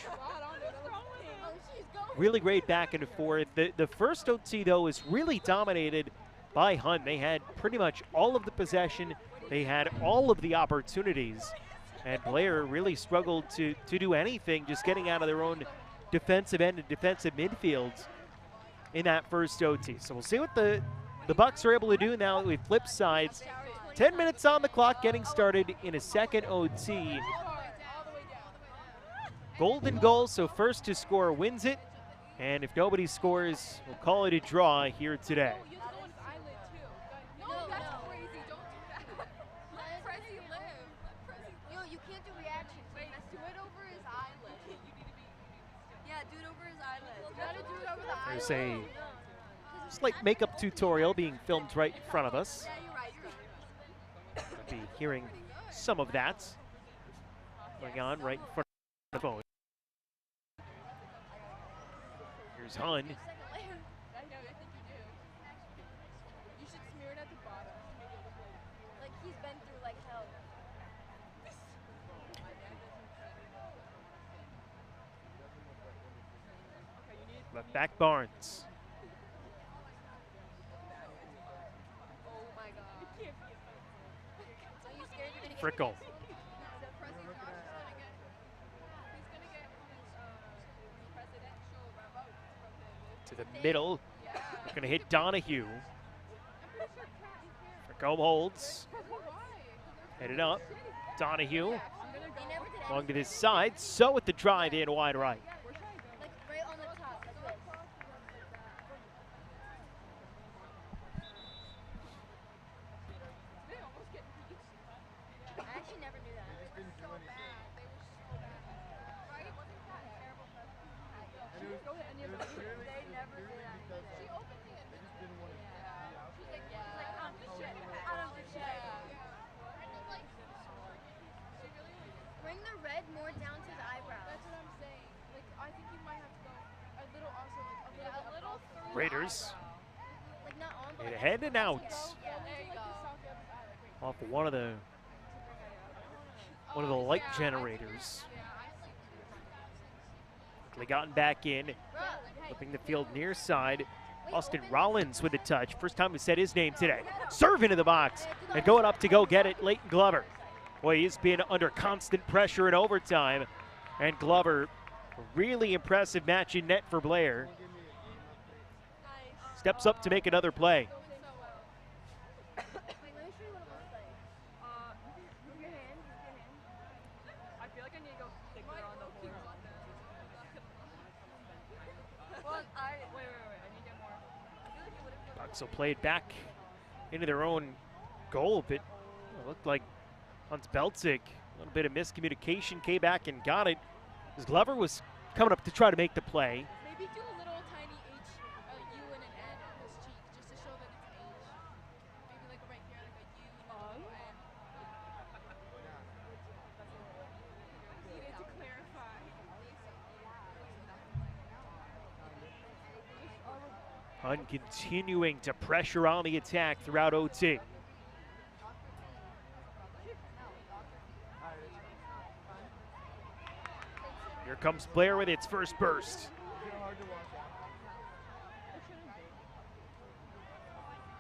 Really great back and forth. The first OT, though, is really dominated by Hun. They had pretty much all of the possession. They had all of the opportunities. And Blair really struggled to do anything, just getting out of their own defensive end and defensive midfields in that first OT. So we'll see what the Bucks are able to do now that we flip sides. 10 minutes on the clock, getting started in a second OT. Golden goal, so first to score wins it. And if nobody scores, we'll call it a draw here today. No, that's crazy. Don't do that. Let Prezi live. Yo, you can't do reactions. Wait, Do it over his eyelid. Yeah, do it over his eyelids. You gotta do it over the eyelids. There's a slight makeup tutorial being filmed right in front of us. Yeah, you're right. We'll be hearing some of that going on right in front of the phone. Here's Hun. I know, I think you do. You should smear it at the bottom. But back Barnes. Oh my god. It can't be offensive. Are you scared you're gonna get Frickle. canceled? The president Josh is gonna get. He's gonna get presidential votes from him. To the middle. Yeah. Going to hit Donahue. I'm pretty sure Cat is here. Frickle holds. Why? Headed up. Donahue I'm gonna go. They never did along to anything. this side. So with the drive in wide right. Where should I go? Like right on the top, like this. They almost get beat. I actually never knew that. Didn't do anything. They were so bad. Right? Wasn't that a terrible president? And it was, Go ahead, any it of was them. purely, They never did purely that. because She like, openly they admitted. just didn't want to She's like, I don't give a shit. I don't give a shit. She really like. Bring the red more down to the eyebrows. That's what I'm saying. Like, I think you might have to go a little also, like, a little through Raiders. Like not on, but Hit like ahead and out. Yeah, there you go. Off one of the light generators. They gotten back in. Flipping the field near side. Austin Rollins with a touch. First time we said his name today. Serve into the box and going up to go get it, Leighton Glover. Boy, he's been under constant pressure in overtime. And Glover, a really impressive match in net for Blair. Steps up to make another play. wait, let me show you what it looks like. Move your hand, move your hand. I feel like I need to go thicker on the board. Well, wait. I need to get more. I feel like it would have been. Bucks will play it back into their own goal, but it looked like Hans Belzig, a little bit of miscommunication, came back and got it. As Glover was coming up to try to make the play. Maybe do a little tiny H, U and an N on his cheek, just to show that it's H. Maybe like right here, like a U and a N. Needed to clarify. Hun continuing to pressure on the attack throughout OT. Here comes Blair with its first burst.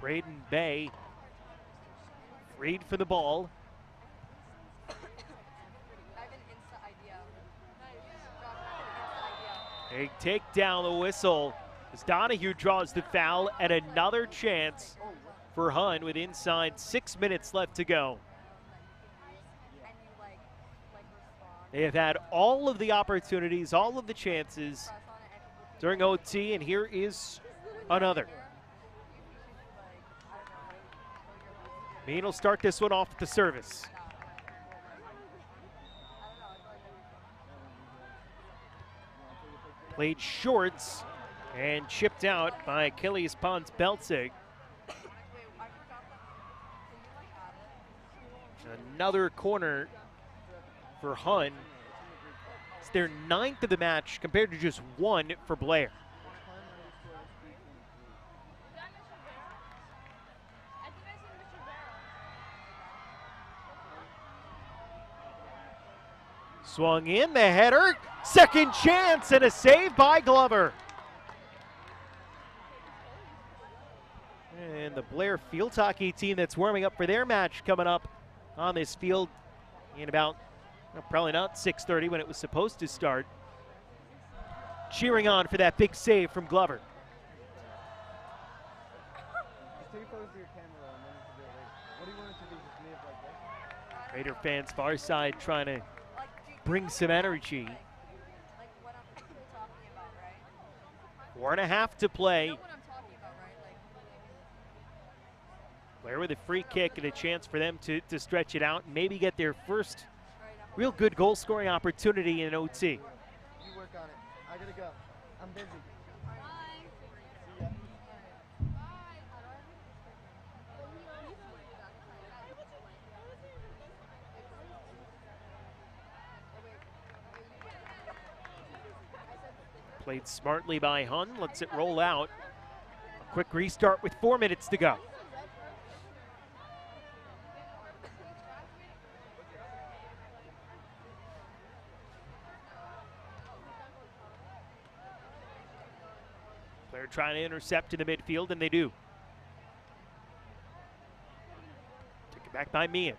Braden Bay freed for the ball. I have an Insta idea. They take down the whistle as Donahue draws the foul, and another chance for Hun with inside 6 minutes left to go. And you like respond. They have had all of the opportunities, all of the chances Press on it and people keep during OT, and here is another. Mean will start this one off with the service. Played shorts and chipped out by Achilles Pons Belzig. Another corner for Hun. It's their 9th of the match compared to just 1 for Blair. Swung in, the header, second chance, and a save by Glover. And the Blair field hockey team that's warming up for their match coming up on this field in about, well, probably not 6:30 when it was supposed to start. Cheering on for that big save from Glover. Just take photos of your camera and then you can do it later. What do you want it to be? Just live like this? Raider fans far side trying to bring some energy. Like what I'm talking about, right? 4.5 to play. You know what I'm talking about, right? Like Blair with a free kick and a chance for them to stretch it out and maybe get their first right, real good goal scoring opportunity in OT. You work on it. I gotta go. I'm busy. See ya. Played smartly by Hun, lets it roll out. A quick restart with 4 minutes to go. Blair trying to intercept in the midfield, and they do. Took it back by Meehan.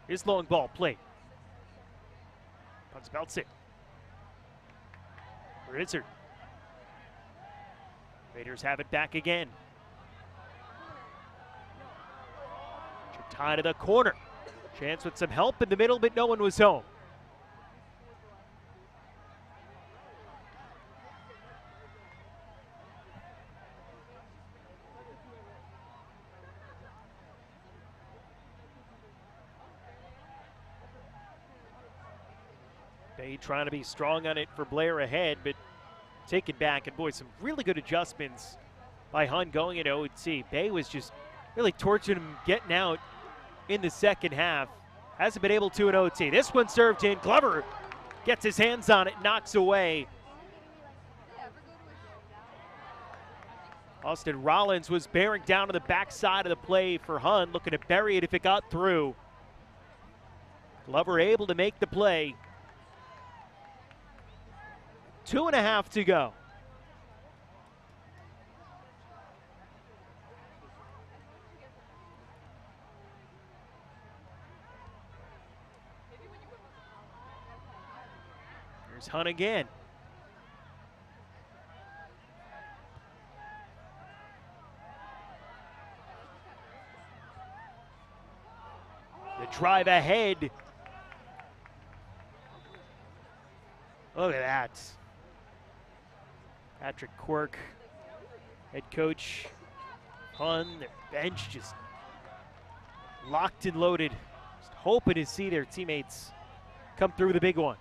Here's long ball played. Punts belts it. Rizzard. Raiders have it back again. Chipped high to the corner. Chance with some help in the middle, but no one was home. Bay trying to be strong on it for Blair ahead, but taken back. And boy, some really good adjustments by Hun going into OT. Bay was just really torturing him getting out in the second half. Hasn't been able to in OT. This one served in. Glover gets his hands on it, knocks away. Austin Rollins was bearing down on the backside of the play for Hun, looking to bury it if it got through. Glover able to make the play. 2.5 to go. Here's Hun again. The drive ahead. Look at that. Patrick Quirk, head coach. Hun, their bench just locked and loaded. Just hoping to see their teammates come through the big one.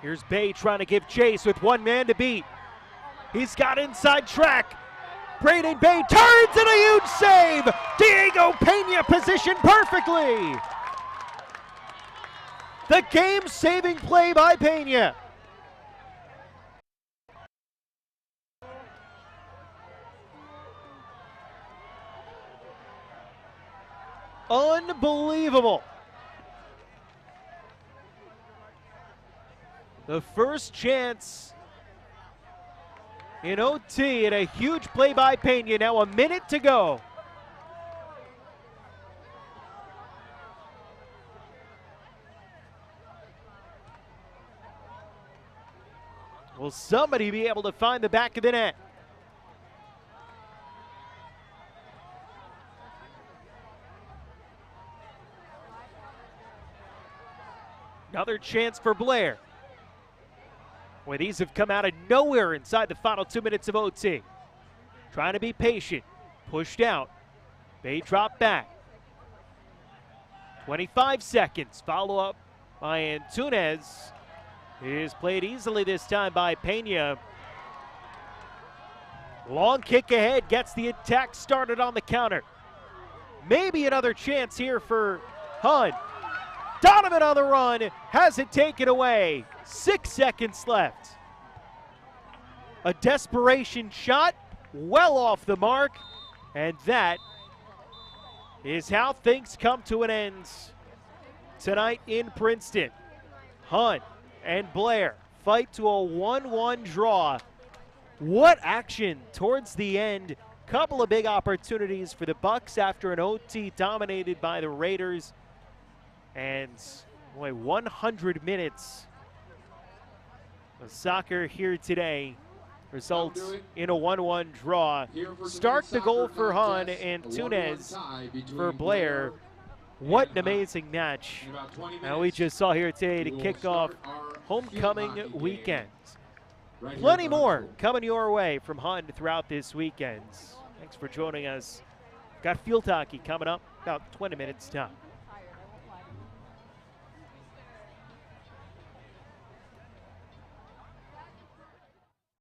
Here's Bay trying to give chase with one man to beat. He's got inside track. Braden Bay turns and a huge save. Diego Pena positioned perfectly. The game-saving play by Pena. Unbelievable. The first chance in OT and a huge play by Pena. Now a minute to go. Will somebody be able to find the back of the net? Another chance for Blair. Boy, these have come out of nowhere inside the final 2 minutes of OT. Trying to be patient. Pushed out. Bay drop back. 25 seconds. Follow up by Antunes. Is played easily this time by Pena. Long kick ahead. Gets the attack started on the counter. Maybe another chance here for Hun. Donovan on the run, has it taken away. 6 seconds left. A desperation shot, well off the mark, and that is how things come to an end tonight in Princeton. Hun and Blair fight to a 1-1 draw. What action towards the end. Couple of big opportunities for the Bucks after an OT dominated by the Raiders. And boy, 100 minutes of soccer here today results in a 1-1 draw. Start the goal for Hun and Tunes for Blair. What an amazing match. And we just saw here today to kick off homecoming weekend. Plenty more coming your way from Hun throughout this weekend. Thanks for joining us. Got field hockey coming up about 20 minutes time.